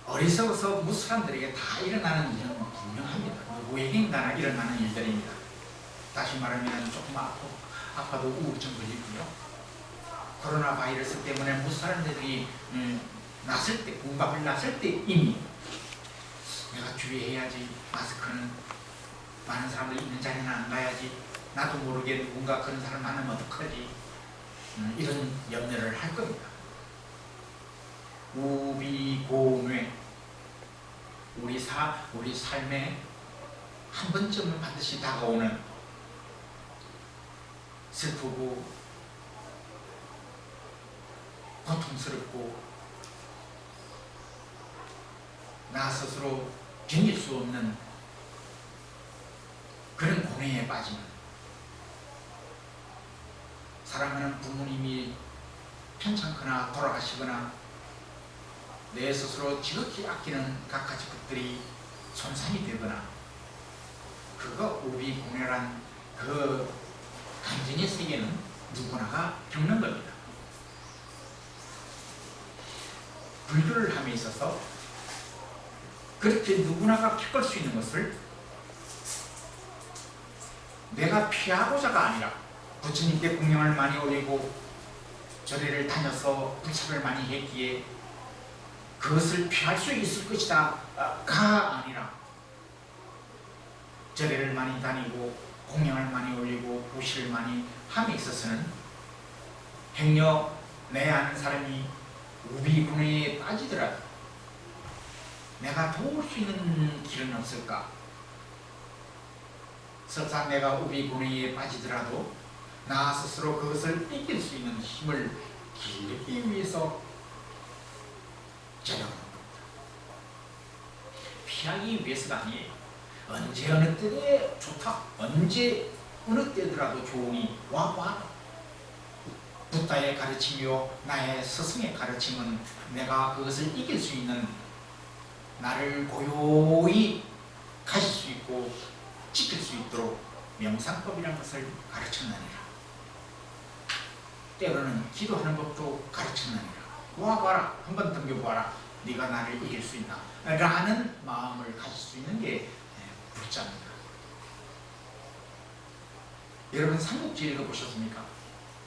어리석어서 무사람들에게 다 일어나는 일은 분명합니다. 누구에게나 일어나는 일들입니다. 다시 말하면 조금 아파도 우울증 걸리고요. 코로나 바이러스 때문에 무사람들이 났을 때, 공감을 났을 때 이미 내가 주의해야지, 마스크는 많은 사람들이 있는 자리는 안 가야지, 나도 모르게 누군가 그런 사람 만나면 어떡하지, 이런 염려를 할 겁니다. 우비고뇌, 우리 삶에 한 번쯤은 반드시 다가오는 슬프고 고통스럽고 나 스스로 견딜 수 없는 그런 고뇌에 빠지는, 사랑하는 부모님이 편찮거나 돌아가시거나 내 스스로 지극히 아끼는 갖가지 것들이 손상이 되거나, 그거 우비고뇌란 그 감정의 세계는 누구나가 겪는 겁니다. 불교를 함에 있어서 그렇게 누구나가 겪을 수 있는 것을 내가 피하고자가 아니라, 부처님께 공양을 많이 올리고 절에를 다녀서 불찰을 많이 했기에 그것을 피할 수 있을 것이다 가 아니라, 절에를 많이 다니고 공양을 많이 올리고 부시를 많이 함에 있어서는 행여 내 아는 사람이 우비고뇌에 빠지더라도 내가 도울 수 있는 길은 없을까? 설사 내가 우비고뇌에 빠지더라도 나 스스로 그것을 이길 수 있는 힘을 기르기 위해서 저녁하는 겁니다. 피하기 위해서가 아니에요. 언제 어느 때에 좋다, 언제 어느 때더라도 좋으니 와봐. 부다의 가르침이요 나의 스승의 가르침은 내가 그것을 이길 수 있는, 나를 고요히 가질 수 있고 지킬 수 있도록 명상법이라는 것을 가르쳤느니라. 때로는 기도하는 법도 가르쳤느니라. 와봐라, 한번 덤벼봐라, 네가 나를 이길 수 있나 라는 마음을 가질 수 있는 게 불자입니다. 여러분 삼국지 읽어보셨습니까?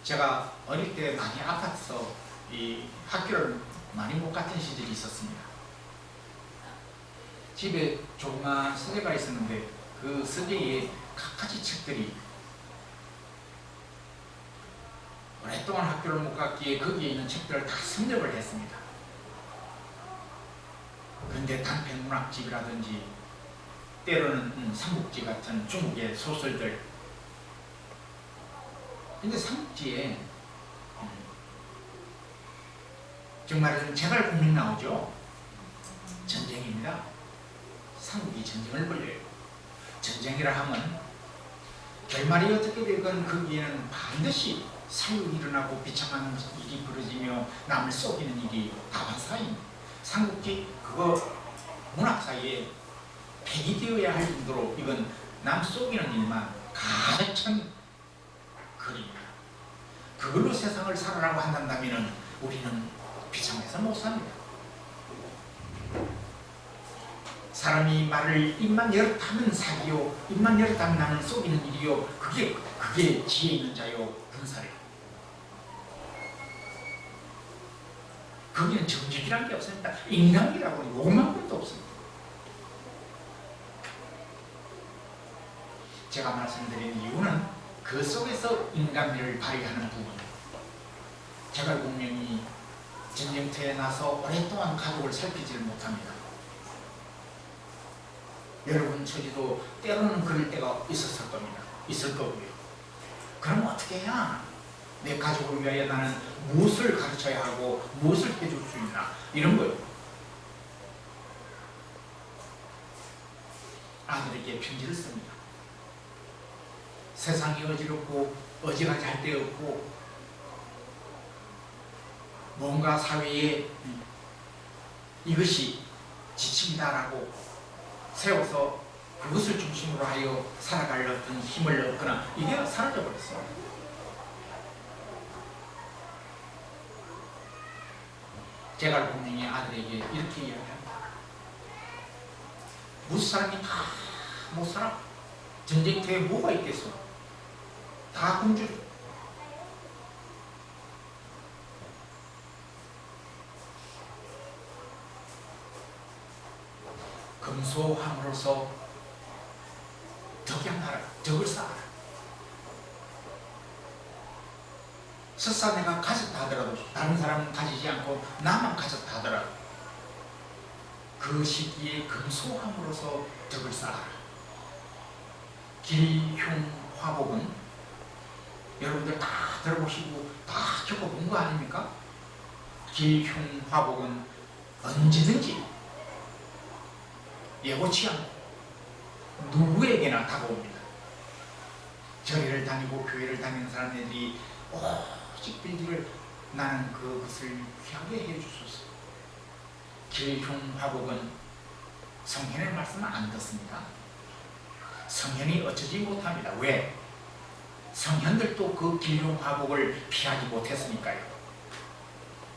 제가 어릴 때 많이 아파서 이 학교를 많이 못 갔던 시절이 있었습니다. 집에 조그만 서재가 있었는데 그 서재에 갖가지 책들이, 오랫동안 학교를 못 갔기에 거기에 있는 책들을 다 섭렵을 했습니다. 그런데 단편 문학집이라든지 때로는 삼국지 같은 중국의 소설들, 근데 삼국지에 정말 제발 국민 나오죠. 전쟁입니다. 삼국이 전쟁을 벌여요. 전쟁이라 하면 결말이 어떻게 되건 거기에는 반드시 사유가 일어나고 비참한 일이 벌어지며 남을 쏘기는 일이 다반사입니다. 삼국지 그거 문학사에 폐기되어야 할 정도로 이건 남 쏘기는 일만 가득한 글입니다. 그걸로 세상을 살아라고 한다면 우리는 비참해서 못 삽니다. 사람이 말을 입만 열었다면 사기요, 입만 열었다면 나는 쏘기는 일이요, 그게 지혜 있는 자요 군사래. 거기는 정직이란 게 없습니다. 인간이라고 요만큼도 없습니다. 제가 말씀드린 이유는 그 속에서 인간미를 발휘하는 부분. 제가 분명히 전쟁터에 나서 오랫동안 가족을 살피지를 못합니다. 여러분 저지도 때로는 그럴 때가 있었을 겁니다. 있을 거고요. 그럼 어떻게 해야 하나? 내 가족을 위하여 나는 무엇을 가르쳐야 하고 무엇을 해줄 수 있나, 이런 거예요. 아들에게 편지를 씁니다. 세상이 어지럽고 어지가 잘 데 없고 뭔가 사회에 이것이 지침이다라고 세워서 그것을 중심으로 하여 살아갈 어떤 힘을 얻거나 이게 사라져 버렸어요. 제갈공 중에 아들에게 이렇게 이야기합니다. 무슨 사람이 다 못 살아? 전쟁터에 뭐가 있겠어? 다 굶주려. 금소함으로써 덕양하라, 덕을 쌓아라. 설사 내가 가졌다 하더라도 다른 사람은 가지지 않고 나만 가졌다 하더라도 그 시기에 금소함으로써 덕을 쌓아라. 길흉화복은 여러분들 다 들어보시고 다 겪어본 거 아닙니까? 길흉화복은 언제든지 예고치 않고 누구에게나 다가옵니다. 절에를 다니고 교회를 다니는 사람들이 오직 빌기를 나는 그것을 귀하게 해주소서. 길흉화복은 성현의 말씀을 안 듣습니다. 성현이 어쩌지 못합니다. 왜? 성현들도 그 길흉화복을 피하지 못했으니까요.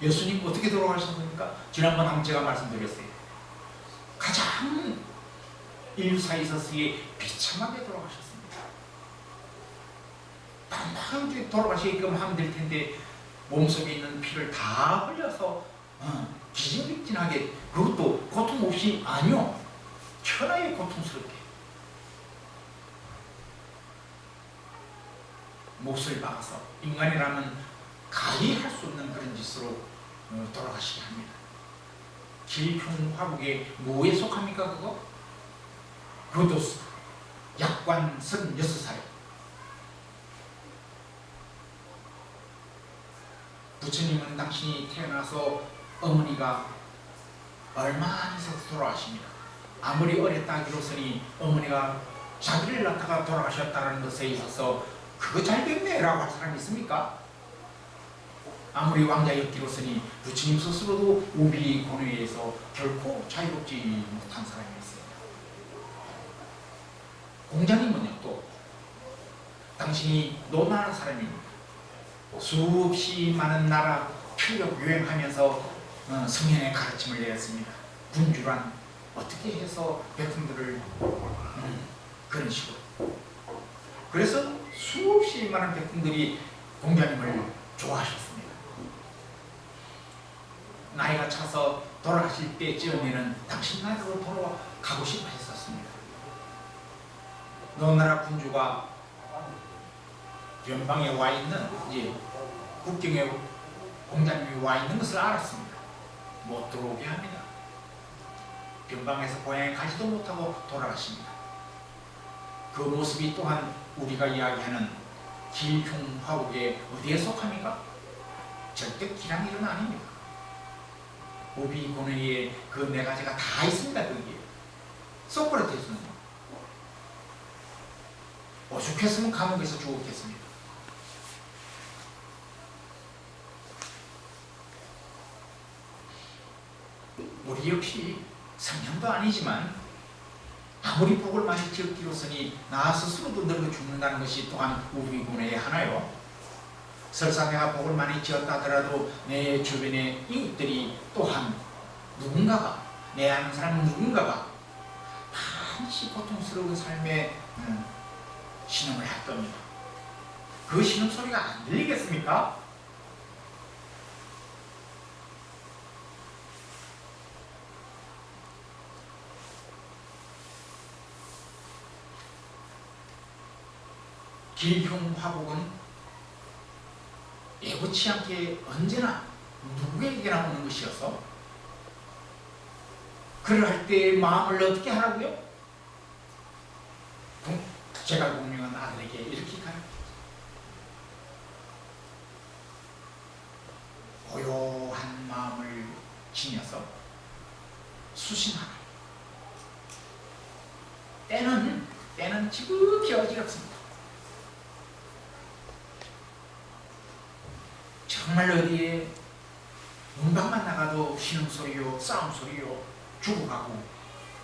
예수님 어떻게 돌아가셨습니까? 지난번 한번 제가 말씀드렸어요. 가장 인류사에 있었기에 비참하게 돌아가셨습니다. 당당하게 돌아가시게끔 하면 될 텐데 몸속에 있는 피를 다 흘려서 기진맥진하게, 그것도 고통 없이, 아니요, 천하에 고통스럽게 못을 박아서 인간이라면 가히 할 수 없는 그런 짓으로 돌아가시게 합니다. 길흉화복에 뭐에 속합니까 그거? 그것도 약관 36살. 부처님은 당신이 태어나서 어머니가 얼마 안 있어서 돌아가십니다. 아무리 어렸다 하기로서니 어머니가 자기를 낳다가 돌아가셨다는 것에 있어서 그거 잘 됐네 라고 할 사람이 있습니까? 아무리 왕자였기로서니 부처님 스스로도 우비 권위에서 결코 자유롭지 못한 사람이었습니다. 공자님은요, 또 당신이 노나라 사람입니다. 수없이 많은 나라 출력 유행하면서 성현의 가르침을 내렸습니다. 군주란 어떻게 해서 백성들을 그런 식으로. 그래서 수없이 많은 백성들이 공자님을 좋아하셨습니다. 나이가 차서 돌아가실 때쯤에는 당신 나라로 돌아가고 싶어 했었습니다. 노나라 군주가 변방에 와 있는, 이제 국경에 공자님이 와 있는 것을 알았습니다. 못 들어오게 합니다. 변방에서 고향에 가지도 못하고 돌아가십니다. 그 모습이 또한 우리가 이야기하는 길흉화복에 어디에 속합니까? 절대 기랑 일은 아닙니다. 우비 권위에 그 네 가지가 다 있습니다. 거기에 소크라테스는 오죽했으면 감옥에서 죽었겠습니다. 우리 역시 성현도 아니지만 아무리 복을 많이 지었기로서니 나 스스로도 늙어 죽는다는 것이 또한 우비 권위의 하나요. 설사 내가 복을 많이 지었다 하더라도 내 주변의 이웃들이 또한 누군가가, 내 아는 사람 누군가가 반드시 고통스러운 삶에 신음을 할 겁니다. 그 신음소리가 안 들리겠습니까? 길흉화복은 예고치 않게 언제나 누구에게나 오는 것이어서 그를 할 때 마음을 어떻게 하라고요? 제가 공명한 아들에게 이렇게 가르쳤죠. 고요한 마음을 지녀서 수신하라. 때는 지극히 어지럽습니다. 정말 어디에 문방만 나가도 신음소리요, 싸움소리요, 죽어가고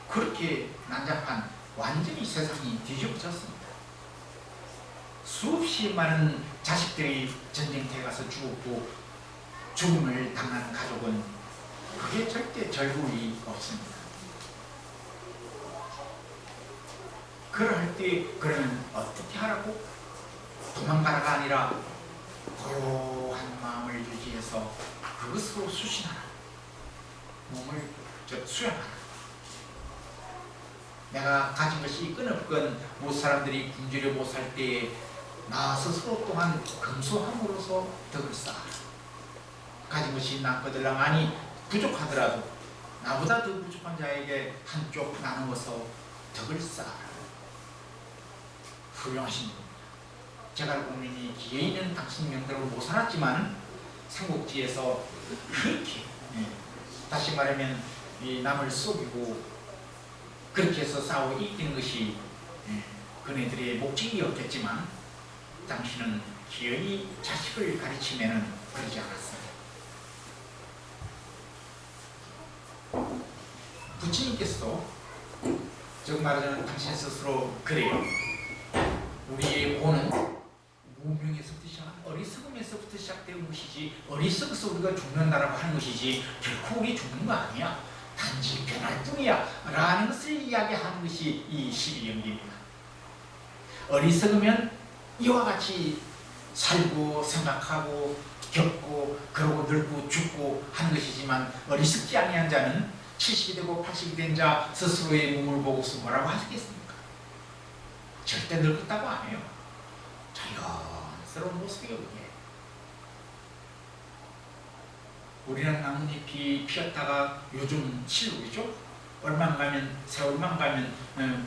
그렇게 난잡한 완전히 세상이 뒤집어졌습니다. 수없이 많은 자식들이 전쟁터에 가서 죽었고 죽음을 당하는 가족은 그게 절대 절구이 없습니다. 그럴 때 그러면 어떻게 하라고? 도망가라가 아니라 고요한 마음을 유지해서 그것으로 수신하라. 몸을 수양하라. 내가 가진 것이 있건 없건 못 사람들이 굶주려 못 살 때에 나 스스로 또한 금소함으로써 덕을 쌓아라. 가진 것이 남거들랑 아니 부족하더라도 나보다 더 부족한 자에게 한쪽 나누어서 덕을 쌓아라. 훌륭하신 분입니다. 제가 국민이 기회 있는 당신 명대로 못 살았지만 삼국지에서 그렇게 다시 말하면 이 남을 속이고 그렇게 해서 싸우고 이기는 것이 그네들의 목적이었겠지만 당신은 기어이 자식을 가르치면은 그러지 않았어요. 부처님께서도 즉 말하자면 당신 스스로 그래요. 우리의 본은 무명에서부터 시작한 어리석음에서부터 시작된 것이지 어리석어서 우리가 죽는다라고 하는 것이지 결코 우리 죽는 거 아니야. 단지 변할 뿐이야 라는 것을 이야기하는 것이 이 12연기입니다. 어리석으면 이와 같이 살고 생각하고 겪고 그러고 늙고 죽고 하는 것이지만 어리석지 아니한 자는 70이 되고 80이 된 자 스스로의 몸을 보고서 뭐라고 하시겠습니까? 절대 늙었다고 안 해요. 자연스러운 모습이에요. 그게. 우리는 나뭇잎이 피었다가 요즘 실록이죠. 얼마 가면 세월만 가면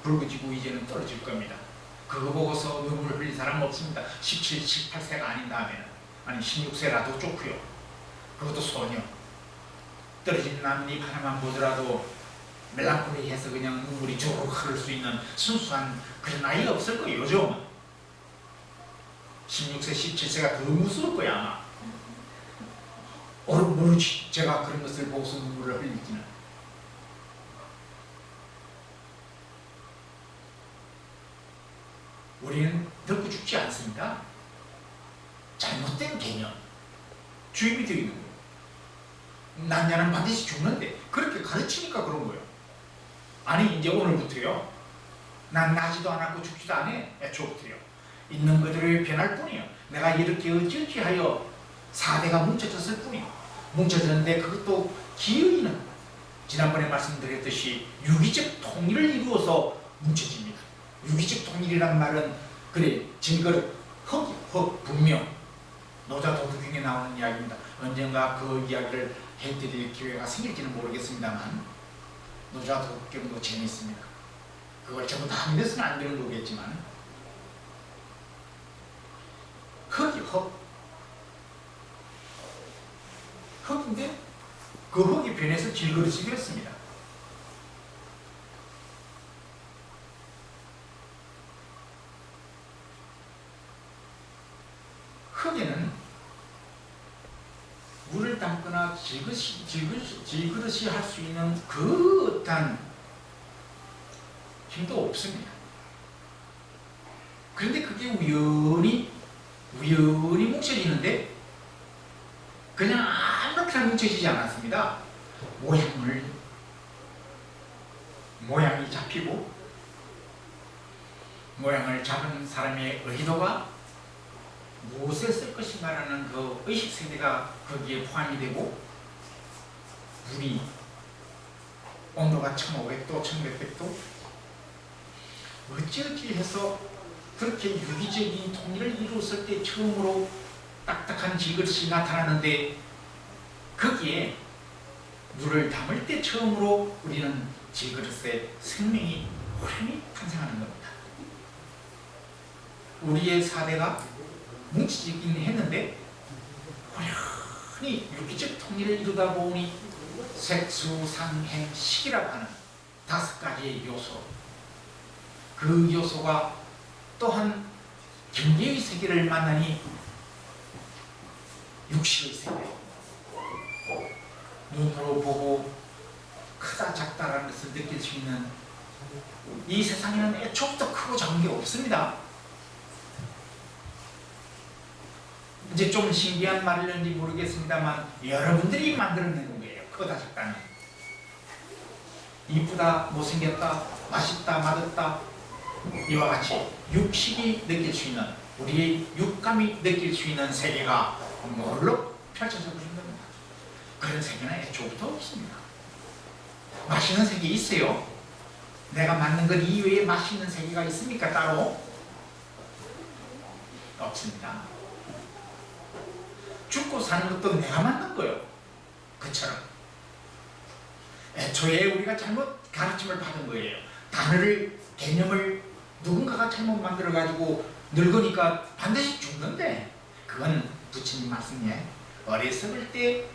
붉어지고 이제는 떨어질 겁니다. 그거 보고서 눈물 흘린 사람 없습니다. 17, 18세가 아닌 다음에는 아니 16세라도 좋고요. 그것도 소녀. 떨어진 나뭇잎 하나만 보더라도 멜랑콜리해서 그냥 눈물이 조르륵 흐를 수 있는 순수한 그런 아이가 없을 거예요. 요즘은 16세, 17세가 더 무서울 거야 아마. 모르지. 제가 그런 것을 보고서 눈물을 흘릴지는. 우리는 늙고 죽지 않습니다. 잘못된 개념, 주입이 되어 있는 거예요. 난 자는 반드시 죽는데 그렇게 가르치니까 그런 거예요. 아니 이제 오늘부터요. 난 나지도 않았고 죽지도 않아. 애초부터요. 있는 그대로 변할 뿐이에요. 내가 이렇게 어찌어찌 하여 4대가 뭉쳐졌을 뿐이에요. 뭉쳐졌는데 그것도 기어이는 지난번에 말씀드렸듯이 유기적 통일을 이루어서 뭉쳐집니다. 유기적 통일이란 말은 그래 진거릇 헉 분명 노자 도덕경에 나오는 이야기입니다. 언젠가 그 이야기를 해드릴 기회가 생길지는 모르겠습니다만 노자 도덕경도 재미있습니다. 그걸 전부 다 믿어서는 안 되는 거겠지만 흙이 흙인데 그 흙이 변해서 질그릇이 되었습니다. 흙에는 물을 담거나 질그릇이 할 수 있는 그 어떤 힘도 없습니다. 그런데 그게 우연히 뭉쳐지는데 그냥 아무렇게나 뭉쳐지지 않았습니다. 모양이 잡히고 모양을 잡은 사람의 의도가 무엇에 쓸 것인가라는 그 의식세계가 거기에 포함이 되고 물이 온도가 1500도, 1600도 어찌어찌 해서 그렇게 유기적인 통일을 이루었을 때 처음으로 딱딱한 질그릇이 나타나는데 거기에 물을 담을 때 처음으로 우리는 질그릇에 생명이 호련히 탄생하는 겁니다. 우리의 4대가 뭉치긴 했는데 아니 육기적 통일을 이루다 보니 색수상행식이라고 하는 5가지의 요소, 그 요소가 또한 경계의 세계를 만나니 육식의 세계, 눈으로 보고 크다 작다라는 것을 느낄 수 있는 이 세상에는 애초부터 크고 작은 게 없습니다. 이제 좀 신기한 말을는지 모르겠습니다만 여러분들이 만들어내는 거예요. 크다 작다는. 이쁘다 못생겼다 맛있다 맛없다 이와 같이 육식이 느낄 수 있는, 우리의 육감이 느낄 수 있는 세계가 뭘로 펼쳐져 버린 겁니다. 그런 세계는 애초부터 없습니다. 맛있는 세계 있어요? 내가 만든 것 이외에 맛있는 세계가 있습니까? 따로? 없습니다. 죽고 사는 것도 내가 만든 거예요. 그처럼 애초에 우리가 잘못 가르침을 받은 거예요. 단어를, 개념을 누군가가 잘못 만들어 가지고 늙으니까 반드시 죽는데, 그건 부처님 말씀에 어리석을 때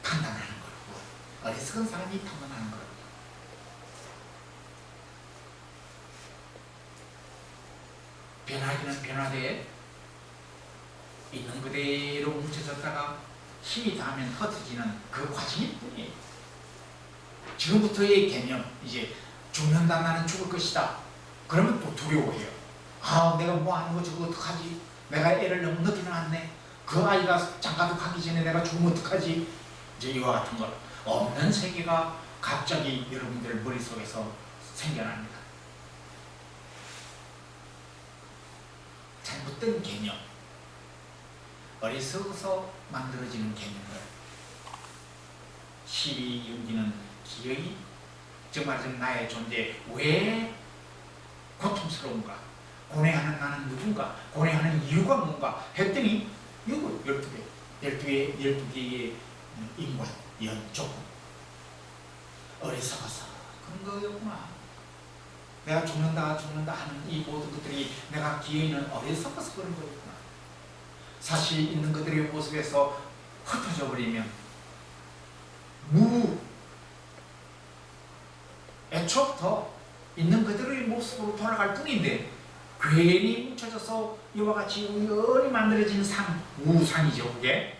판단하는 거고, 어리석은 사람이 판단하는 거고. 변하기는 변화돼 있는 그대로 뭉쳐졌다가 힘이 닿으면 흩어지는 그 과정일 뿐이에요. 지금부터의 개념, 이제 죽는다, 나는 죽을 것이다. 그러면 또 두려워해요. 아, 내가 뭐 하는 거 저거 어떡하지? 내가 애를 너무 늦게 낳았네. 그 아이가 장가도 가기 전에 내가 죽으면 어떡하지? 이제 이와 같은 것. 없는 세계가 갑자기 여러분들 머릿속에서 생겨납니다. 잘못된 개념, 어리석어서 만들어지는 개념들. 시비 연기는 기어이, 정말 나의 존재 왜 고통스러운가, 고뇌하는 나는 누군가, 고뇌하는 이유가 뭔가 했더니 이거 12개의 인관, 연조금, 어리석어서 그런 거였구나. 내가 죽는다 하는 이 모든 것들이 내가 기어있는 어리석어서 그런 거였구나. 사실 있는 그들의 모습에서 흩어져 버리면 애초부터 있는 그들의 모습으로 돌아갈 뿐인데, 괜히 뭉쳐져서 이와 같이 우연히 만들어진 상, 우상이죠. 그게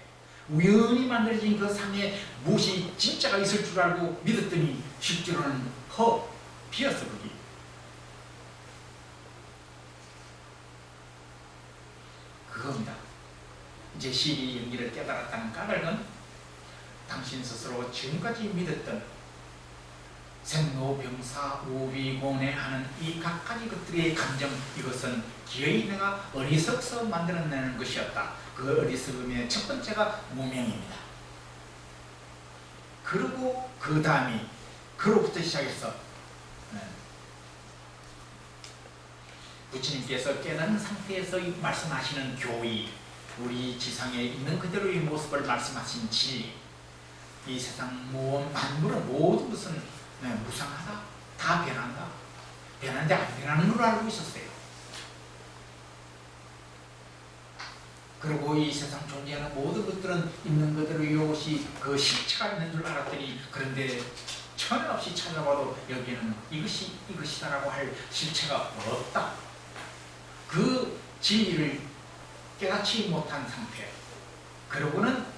우연히 만들어진 그 상에 무엇이 진짜가 있을 줄 알고 믿었더니 실제로는 비었어. 그게 그겁니다. 이제 시비 연기를 깨달았다는 까닭은 당신 스스로 지금까지 믿었던 생로병사 우비고뇌하는 이 각가지 것들의 감정, 이것은 기어이 내가 어리석어서 만들어내는 것이었다. 그 어리석음의 첫 번째가 무명입니다. 그리고 그 다음이, 그로부터 시작해서 부처님께서 깨닫는 상태에서 말씀하시는 교의, 우리 지상에 있는 그대로의 모습을 말씀하신 진리, 이 세상 만물은 모든 것은 무상하다, 다 변한다, 변하는데 안 변하는 걸로 알고 있었어요. 그리고 이 세상 존재하는 모든 것들은 있는 그대로 이것이 그 실체가 있는 줄 알았더니, 그런데 천없이 찾아봐도 여기에는 이것이다라고 할 실체가 없다. 그 진리를 깨닫지 못한 상태. 그러고는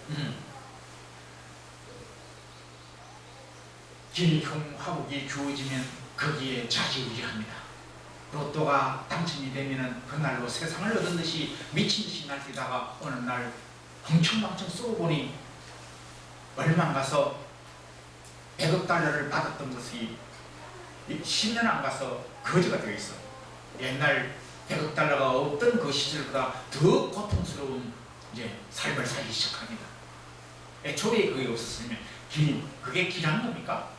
길흉화복이 주어지면 거기에 좌지우지합니다. 로또가 당첨이 되면은 그날로 세상을 얻은 듯이 미친 듯이 날뛰다가 어느 날 흥청망청 쏘고 보니 얼마 안 가서 100억 달러를 받았던 것이 10년 안 가서 거지가 되어 있어. 옛날 100억 달러가 없던 그 시절보다 더 고통스러운 이제 삶을 살기 시작합니다. 애초에 그게 없었으면 그게 길한 겁니까?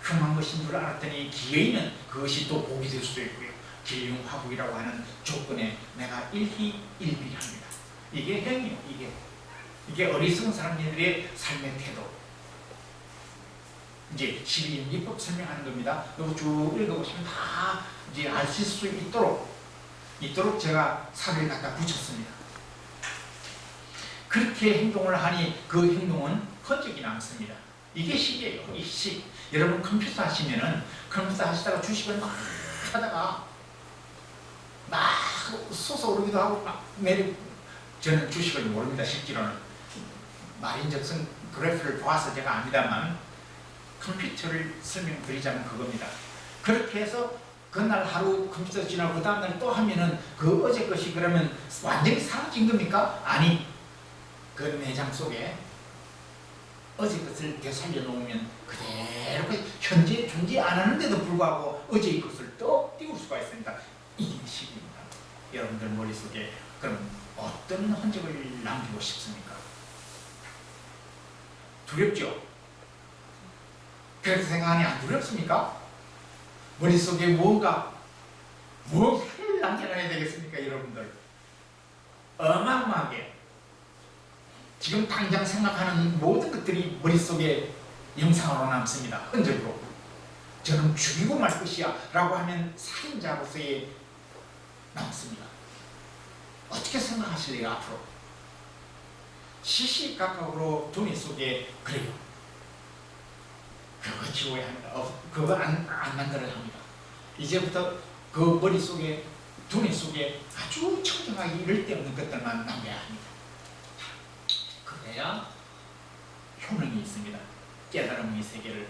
흉한 것인 줄 알았더니 기어이는 그것이 또 복이 될 수도 있고요. 길흉화복이라고 하는 조건에 내가 일희일비합니다. 이게 행이요. 이게 어리석은 사람들의 삶의 태도. 이제 12인리법 설명하는 겁니다. 이거 쭉 읽어보시면 다 이제 아실 수 있도록 제가 살을 갖다 붙였습니다. 그렇게 행동을 하니 그 행동은 흔적이 남습니다. 이게 식이에요. 이 식. 여러분 컴퓨터 하시면은 컴퓨터 하시다가 주식을 막 하다가 막 솟아오르기도 하고 막 내리. 저는 주식을 모릅니다. 실제로는 말인즉슨 그래프를 보아서 제가 압니다만 컴퓨터를 설명드리자면 그겁니다. 그렇게 해서 그날 하루 컴퓨터 지나고 그 다음날 또 하면은 그 어제 것이 그러면 완전히 사라진 겁니까? 아니, 그 내장 속에 어제 것을 되살려 놓으면 그대로 현재 존재 안 하는데도 불구하고 어제의 것을 또 띄울 수가 있습니다. 이게 식입니다. 여러분들 머릿속에 그럼 어떤 흔적을 남기고 싶습니까? 두렵죠? 그렇게 생각하니 안 두렵습니까? 머릿속에 뭔가를 남겨놔야 되겠습니까, 여러분들? 어마어마하게 지금 당장 생각하는 모든 것들이 머릿속에 영상으로 남습니다. 흔적으로. 저는 죽이고 말 것이야 라고 하면 살인자로서의 남습니다. 어떻게 생각하실래요, 앞으로? 시시각각으로 두뇌 속에 그래요. 그거 지워야 합니다. 그거 안 만들어야 합니다. 이제부터 그 머릿속에, 두뇌 속에 아주 청정하게 이럴 데 없는 것들만 남겨야 합니다. 그래야 효능이 있습니다. 깨달음의 세계를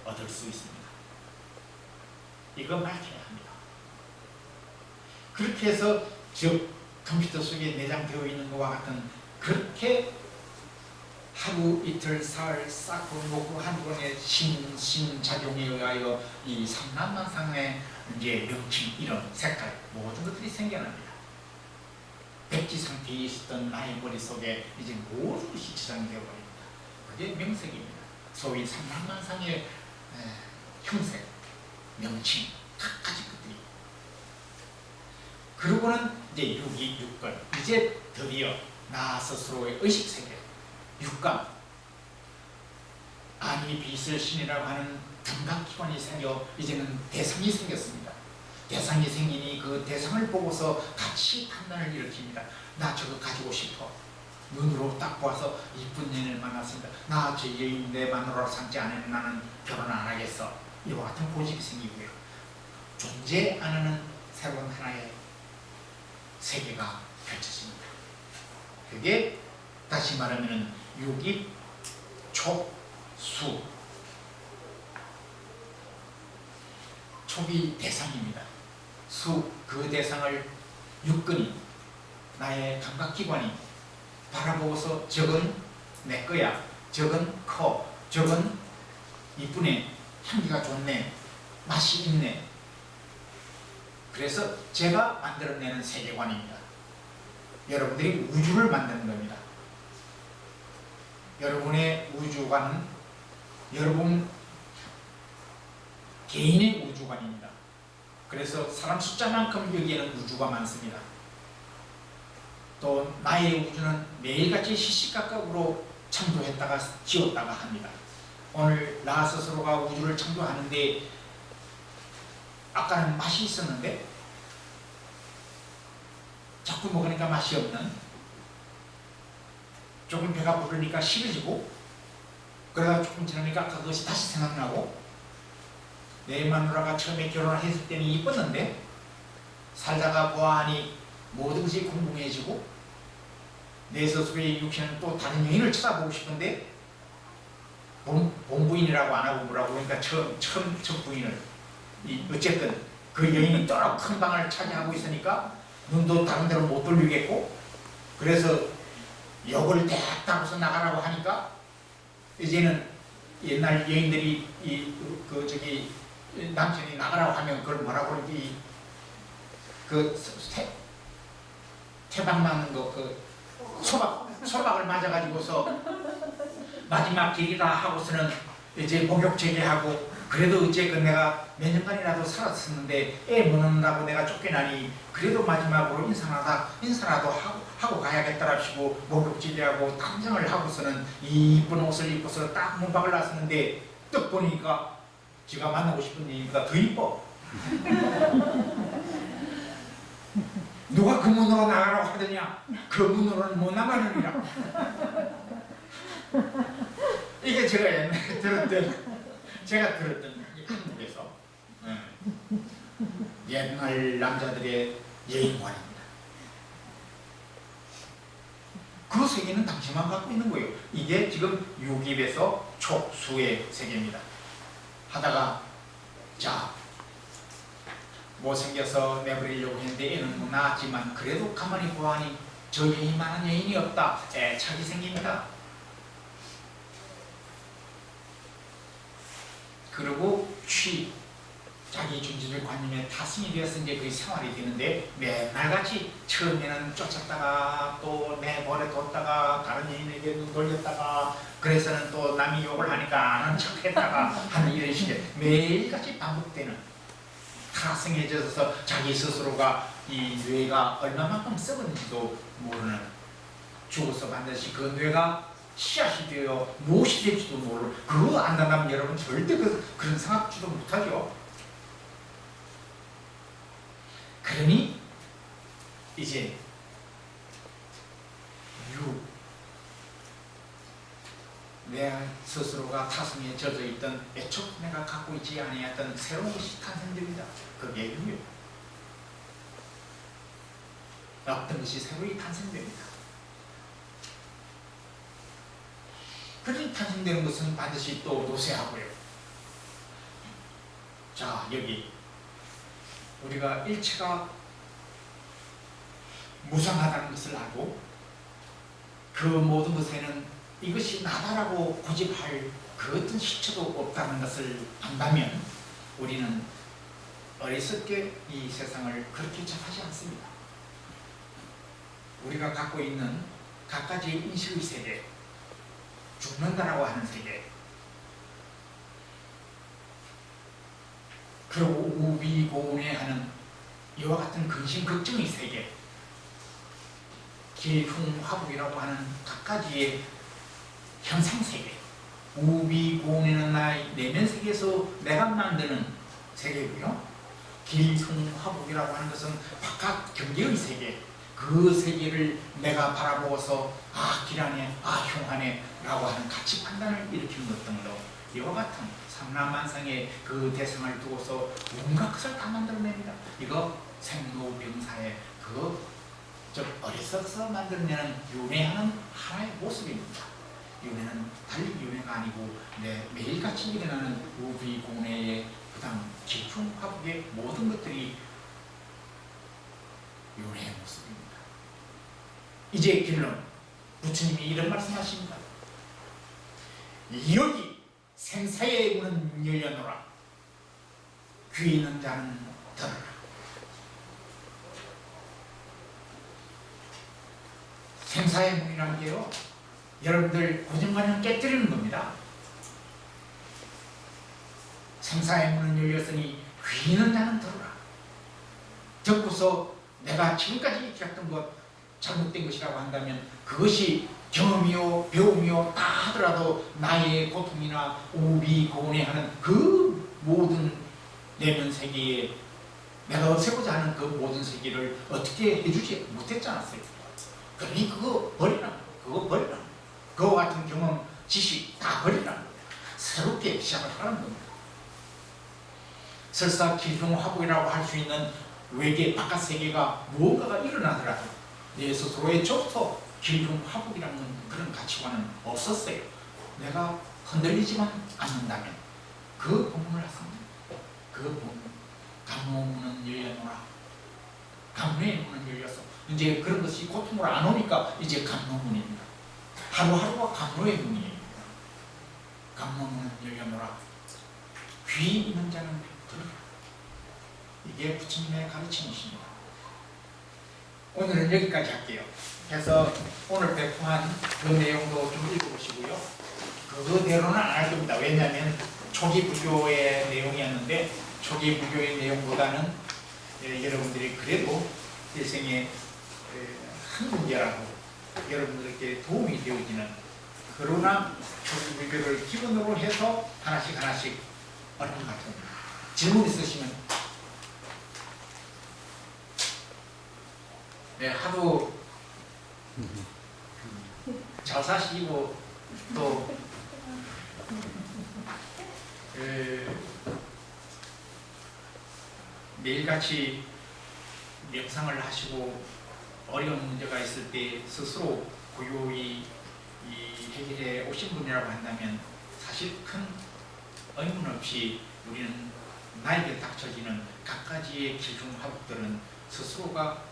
얻을 수 있습니다. 이거 밝혀야 합니다. 그렇게 해서 즉 컴퓨터 속에 내장되어 있는 것과 같은 그렇게 하루 이틀 사흘 쌓고 놓고 한 번의 신작용에 의하여 이 삼란만상의 이제 명칭, 이름, 색깔 모든 것들이 생겨납니다. 백지 상태에 있었던 나의 머릿속에 이제 모든 것이 지정되어 버립니다. 그게 명색입니다. 소위 삼란만상의 형색, 명칭, 각가지 것들이. 그러고는 이제 육이 육건, 이제 드디어 나 스스로의 의식세계, 육감, 아니 빛을 신이라고 하는 감각기관이 생겨 이제는 대상이 생겼습니다. 대상이 생기니 그 대상을 보고서 같이 판단을 일으킵니다. 나 저거 가지고 싶어. 눈으로 딱 보아서 이쁜 여인을 만났습니다. 나 저 여인 내 마누라로 삼지 않으면 나는 결혼 안 하겠어. 이와 같은 고집이 생기고요. 존재 안 하는 새로운 하나의 세계가 펼쳐집니다. 그게 다시 말하면 육이 촉, 수. 촉이 대상입니다. 수, 그 대상을 육근이, 나의 감각기관이 바라보고서 저건 내 거야, 저건 커, 저건 이쁘네, 향기가 좋네, 맛이 있네. 그래서 제가 만들어내는 세계관입니다. 여러분들이 우주를 만드는 겁니다. 여러분의 우주관은 여러분 개인의 우주관입니다. 그래서 사람 숫자만큼 여기에는 우주가 많습니다. 또 나의 우주는 매일같이 시시각각으로 창조했다가 지웠다가 합니다. 오늘 나 스스로가 우주를 창조하는데 아까는 맛이 있었는데 자꾸 먹으니까 맛이 없는, 조금 배가 부르니까 싫어지고, 그러다가 조금 지나니까 그것이 다시 생각나고, 내 마누라가 처음에 결혼을 했을 때는 이뻤는데 살다가 보아하니 모든 것이 궁금해지고, 내 스스로의 육신은 또 다른 여인을 쳐다보고 싶은데 본부인이라고 안 하고 뭐라고 그러니까 첫 부인을, 어쨌든 그 여인이 또 큰 방을 차지하고 있으니까 눈도 다른 데로 못 돌리겠고, 그래서 욕을 대따고서 나가라고 하니까 이제는 옛날 여인들이 남편이 나가라고 하면 그걸 뭐라고 그러지, 태박 맞는 거, 소박을 맞아가지고서 마지막 길이다 하고서는 이제 목욕 제기하고, 그래도 어쨌건 내가 몇 년간이라도 살았었는데 애 못 낳는다고 내가 쫓겨나니 그래도 마지막으로 인사라도 하고 가야겠다랍시고 목욕 제기하고 탐정을 하고서는 이 이쁜 옷을 입고서 딱 문밖을 나섰는데 떡 보니까 지가 만나고 싶은 얘기보다 더 이뻐. 누가 그 문으로 나가라고 하더냐? 그 문으로는 못 나가느니라. 이게 제가 옛날에 들었던 한국에서 옛날 남자들의 예인관입니다. 그 세계는 당신만 갖고 있는 거예요. 이게 지금 유깁에서 촉수의 세계입니다. 하다가 자 못생겨서 내버리려고 했는데 애는 뭐 낳았지만 그래도 가만히 보아하니 저 여인만한 여인이 없다. 애착이 생깁니다. 그리고 자기 준지를 관념에 타승이 되어서 이제 그 생활이 되는데 맨날같이 처음에는 쫓았다가 또 내버려 뒀다가 다른 여인에게 눈 돌렸다가 그래서는 또 남이 욕을 하니까 아는 척했다가 하는 이런 식의 매일같이 반복되는 타승해져서 자기 스스로가 이 뇌가 얼마만큼 썩었는지도 모르는 죽어서 반드시 그 뇌가 씨앗이 되어 무엇이 될지도 모르고 그거 안다면 여러분 절대 그런 생각지도 못하죠. 그러니 이제 내 스스로가 타승에 젖어 있던 애초에 내가 갖고 있지 아니했던 새로운 것이 탄생됩니다. 그게 유요. 어떤 것이 새로이 탄생됩니다. 그렇게 탄생되는 것은 반드시 또 노쇠하고요. 자, 여기 우리가 일체가 무상하다는 것을 알고 그 모든 것에는 이것이 나다라고 고집할 그 어떤 시초도 없다는 것을 안다면 우리는 어리석게 이 세상을 그렇게 접하지 않습니다. 우리가 갖고 있는 각가지의 인식의 세계, 죽는다라고 하는 세계, 그리고 우비고운해하는 이와 같은 근심걱정의 세계, 길흉화복이라고 하는 각가지의 현상세계, 우비고운해는 나의 내면 세계에서 내가 만드는 세계고요. 길흉화복이라고 하는 것은 바깥 경계의 세계, 그 세계를 내가 바라보고서 길하네, 흉하네 라고 하는 가치 판단을 일으키는 것 등으로 이와 같은 삼라만상의 그 대상을 두고서 온갖 것을 다 만들어냅니다. 이거 생로병사의 즉 어리석어서 만들어내는 윤회하는 하나의 모습입니다. 윤회는 달리 윤회가 아니고 매일같이 일어나는 우비공회의 그다음 기풍화복의 모든 것들이 윤회의 모습입니다. 이제 결론, 부처님이 이런 말씀하십니다. 여기 생사의 문은 열려노라. 귀 있는 자는 들어라. 생사의 문이라는 게요, 여러분들 고정관념 깨뜨리는 겁니다. 생사의 문은 열렸으니 귀 있는 자는 들어라. 듣고서 내가 지금까지 얘기했던 것 잘못된 것이라고 한다면 그것이 경험이요 배움이요 다 하더라도 나의 고통이나 우비고운해하는 그 모든 내면 세계에 내가 없애고자 하는 그 모든 세계를 어떻게 해주지 못했지 않았어요. 그러니 그거 버리라. 그와 같은 경험, 지식 다 버리라. 새롭게 시작을 하는 겁니다. 설사 길흉화복이라고 할 수 있는 외계 바깥 세계가 무언가가 일어나더라도 내 스스로의 저부터 길흉화복이라는 그런 가치관은 없었어요. 내가 흔들리지만 않는다면 그 본문을 했습니다. 그 본문, 감로문은 열려노라. 감로의 문은 열려서 이제 그런 것이 고통으로 안 오니까 이제 감로문입니다. 하루하루가 감로의 문이에요. 감로문은 열려노라. 귀 있는 자는 들으라. 이게 부처님의 가르침이십니다. 오늘은 여기까지 할게요. 그래서 오늘 배포한 그 내용도 좀 읽어보시고요. 그대로는 안 할 겁니다. 왜냐하면 초기 불교의 내용이었는데 초기 불교의 내용보다는 여러분들이 그래도 일생에 한 문제라도 여러분들에게 도움이 되어지는, 그러나 초기 불교를 기본으로 해서 하나씩 어려운 것 같습니다. 질문 있으시면 하도 잘 사시고 또 매일같이 명상을 하시고 어려운 문제가 있을 때 스스로 고요히 해결해 오신 분이라고 한다면 사실 큰 의문 없이 우리는 나에게 닥쳐지는 각가지의 기중화복들은 스스로가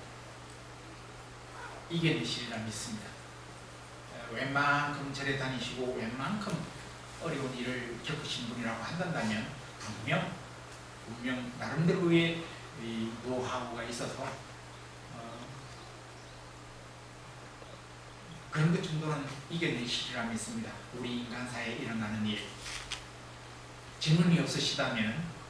이겨내시리라 믿습니다. 웬만큼 절에 다니시고 웬만큼 어려운 일을 겪으신 분이라고 한다면 분명 나름대로의 노하우가 있어서 그런 것 정도는 이겨내시리라 믿습니다. 우리 인간사에 일어나는 일. 질문이 없으시다면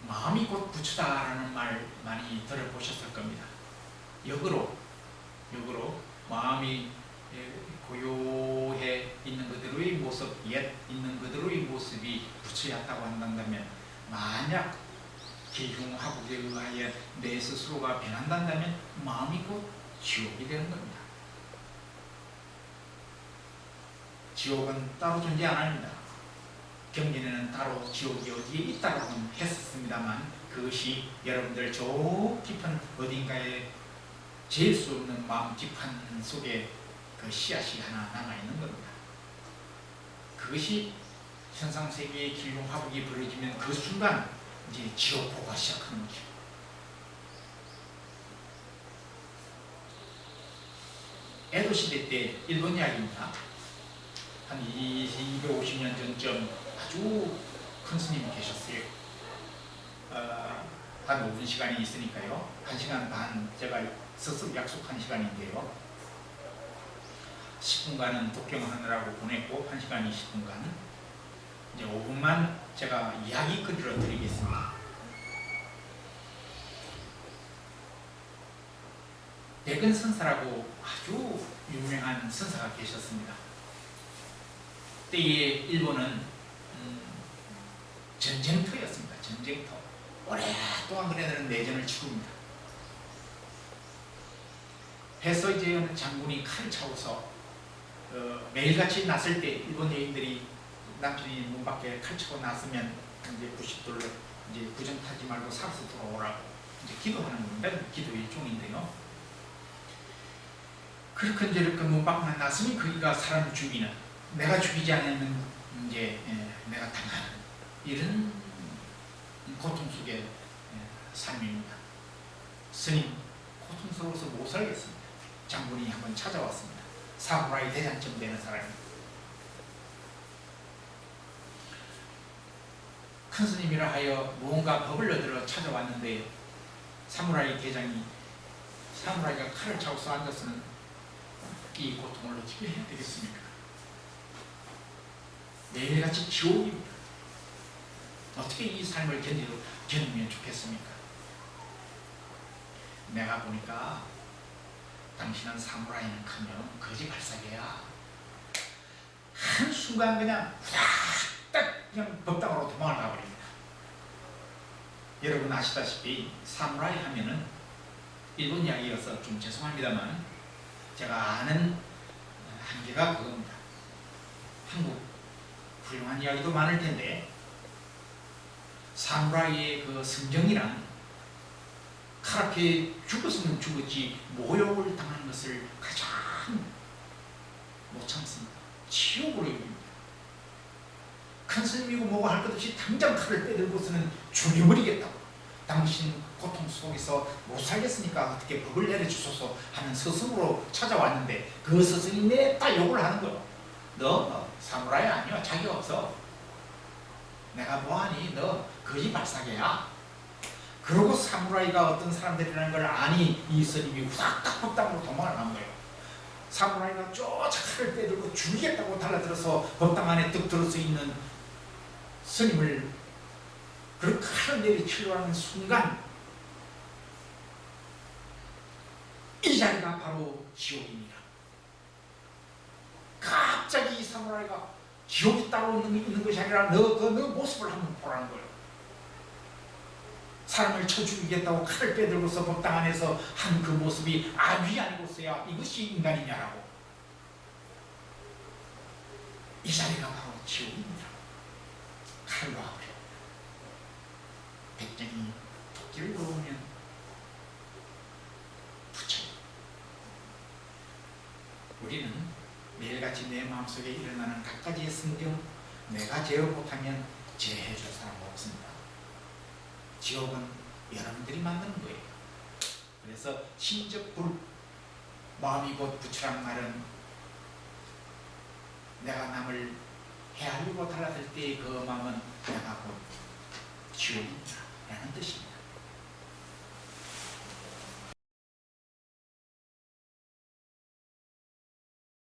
마음이 곧 부처다라는 말 많이 들어보셨을 겁니다. 역으로 마음이 고요해 있는 그대로의 모습, 옛 있는 그대로의 모습이 부처였다고 한다면 만약 기흉화복에 의하여 내 스스로가 변한다면 마음이 곧 지옥이 되는 겁니다. 지옥은 따로 존재 안 합니다. 경전에는 따로 지옥이 어디에 있다고 했었습니다만 그것이 여러분들 저 깊은 어딘가에 재일 수 없는 마음 뒷판 속에 그 씨앗이 하나 남아있는 겁니다. 그것이 현상세계의 기흉화복이 벌어지면 그 순간 이제 지옥보가 시작하는 거죠. 에도 시대 때 일본 이야기입니다. 한 250년 전쯤 아주 큰 스님이 계셨어요. 한 5분 시간이 있으니까요. 1시간 반 제가 스스로 약속한 시간인데요. 10분간은 독경하느라고 보냈고 1시간 20분간은 이제 5분만 제가 이야기거리로 드리겠습니다. 백은 선사라고 아주 유명한 선사가 계셨습니다. 때에 일본은 전쟁터였습니다. 전쟁터. 오랫동안 그네들은 내전을 치릅니다. 해서 이제 장군이 칼을 차고서 매일같이 났을 때 일본 여인들이 남편이 문 밖에 칼 차고 났으면 이제 부식들로 이제 부정타지 말고 살아서 돌아오라고 이제 기도하는 겁니다. 기도의 일종인데요. 그렇게 이제 이렇게 문 밖에 났으면 거기가 사람을 죽이는, 내가 죽이지 않으면 이제 내가 당하는 이런 고통 속의 삶입니다. 스님 고통스러워서 못 살겠습니다. 장군이 한번 찾아왔습니다. 사무라이 대장쯤 되는 사람입니다. 큰 스님이라 하여 무언가 법을 얻으러 찾아왔는데 사무라이 대장이 사무라이가 칼을 차고서 앉아서는 이 고통을 어떻게 해야 되겠습니까? 매일같이 지옥입니다. 어떻게 이 삶을 견디면 좋겠습니까? 내가 보니까 당신은 사무라이는 크면 거지 발사계야. 한순간 그냥 딱 그냥 법당으로 도망을 가버립니다. 여러분 아시다시피 사무라이 하면은 일본 이야기여서 좀 죄송합니다만 제가 아는 한계가 그겁니다. 한국 훌륭한 이야기도 많을 텐데 사무라이의 그 성정이란 칼 앞에 죽었으면 죽었지 모욕을 당하는 것을 가장 못 참습니다. 지옥으로 여깁니다. 큰 스님이고 뭐고 할 것 없이 당장 칼을 빼들고서는 죽여버리겠다고. 당신 고통 속에서 못 살겠으니까 어떻게 법을 내려주소서 하는 스승으로 찾아왔는데 그 스승이 냈다 욕을 하는 거예요. 너 사무라이 아니야. 자격 없어. 내가 뭐하니? 너 거지 발사계야. 그러고 사무라이가 어떤 사람들이라는 걸 아니 이 스님이 후닥닥 법당으로 도망을 간 거예요. 사무라이가 쫓아 칼을 빼들고 죽이겠다고 달라들어서 법당 안에 뚝 들어서 있는 스님을 그 칼을 내리치려 하는 순간 이 자리가 바로 지옥입니다. 갑자기 이 사무라이가 지옥이 따로 있는 것이 아니라 너 모습을 한번 보라는 거예요. 사람을 쳐 죽이겠다고 칼을 빼들고서 법당 안에서 한 그 모습이 아비 아니고서야 이것이 인간이냐라고. 이 자리가 바로 지옥입니다. 칼로 하고요. 백정이 토끼를 놓으면 부처. 우리는 매일같이 내 마음속에 일어나는 각가지의 성경, 내가 제어 못하면 제해줄 사람 없습니다. 지옥은 여러분들이 만드는 거예요. 그래서 심적 불, 마음이 곧 부처란 말은 내가 남을 헤아리고 달라들 때의 그 마음은 내가 곧 지옥이다 라는 뜻입니다.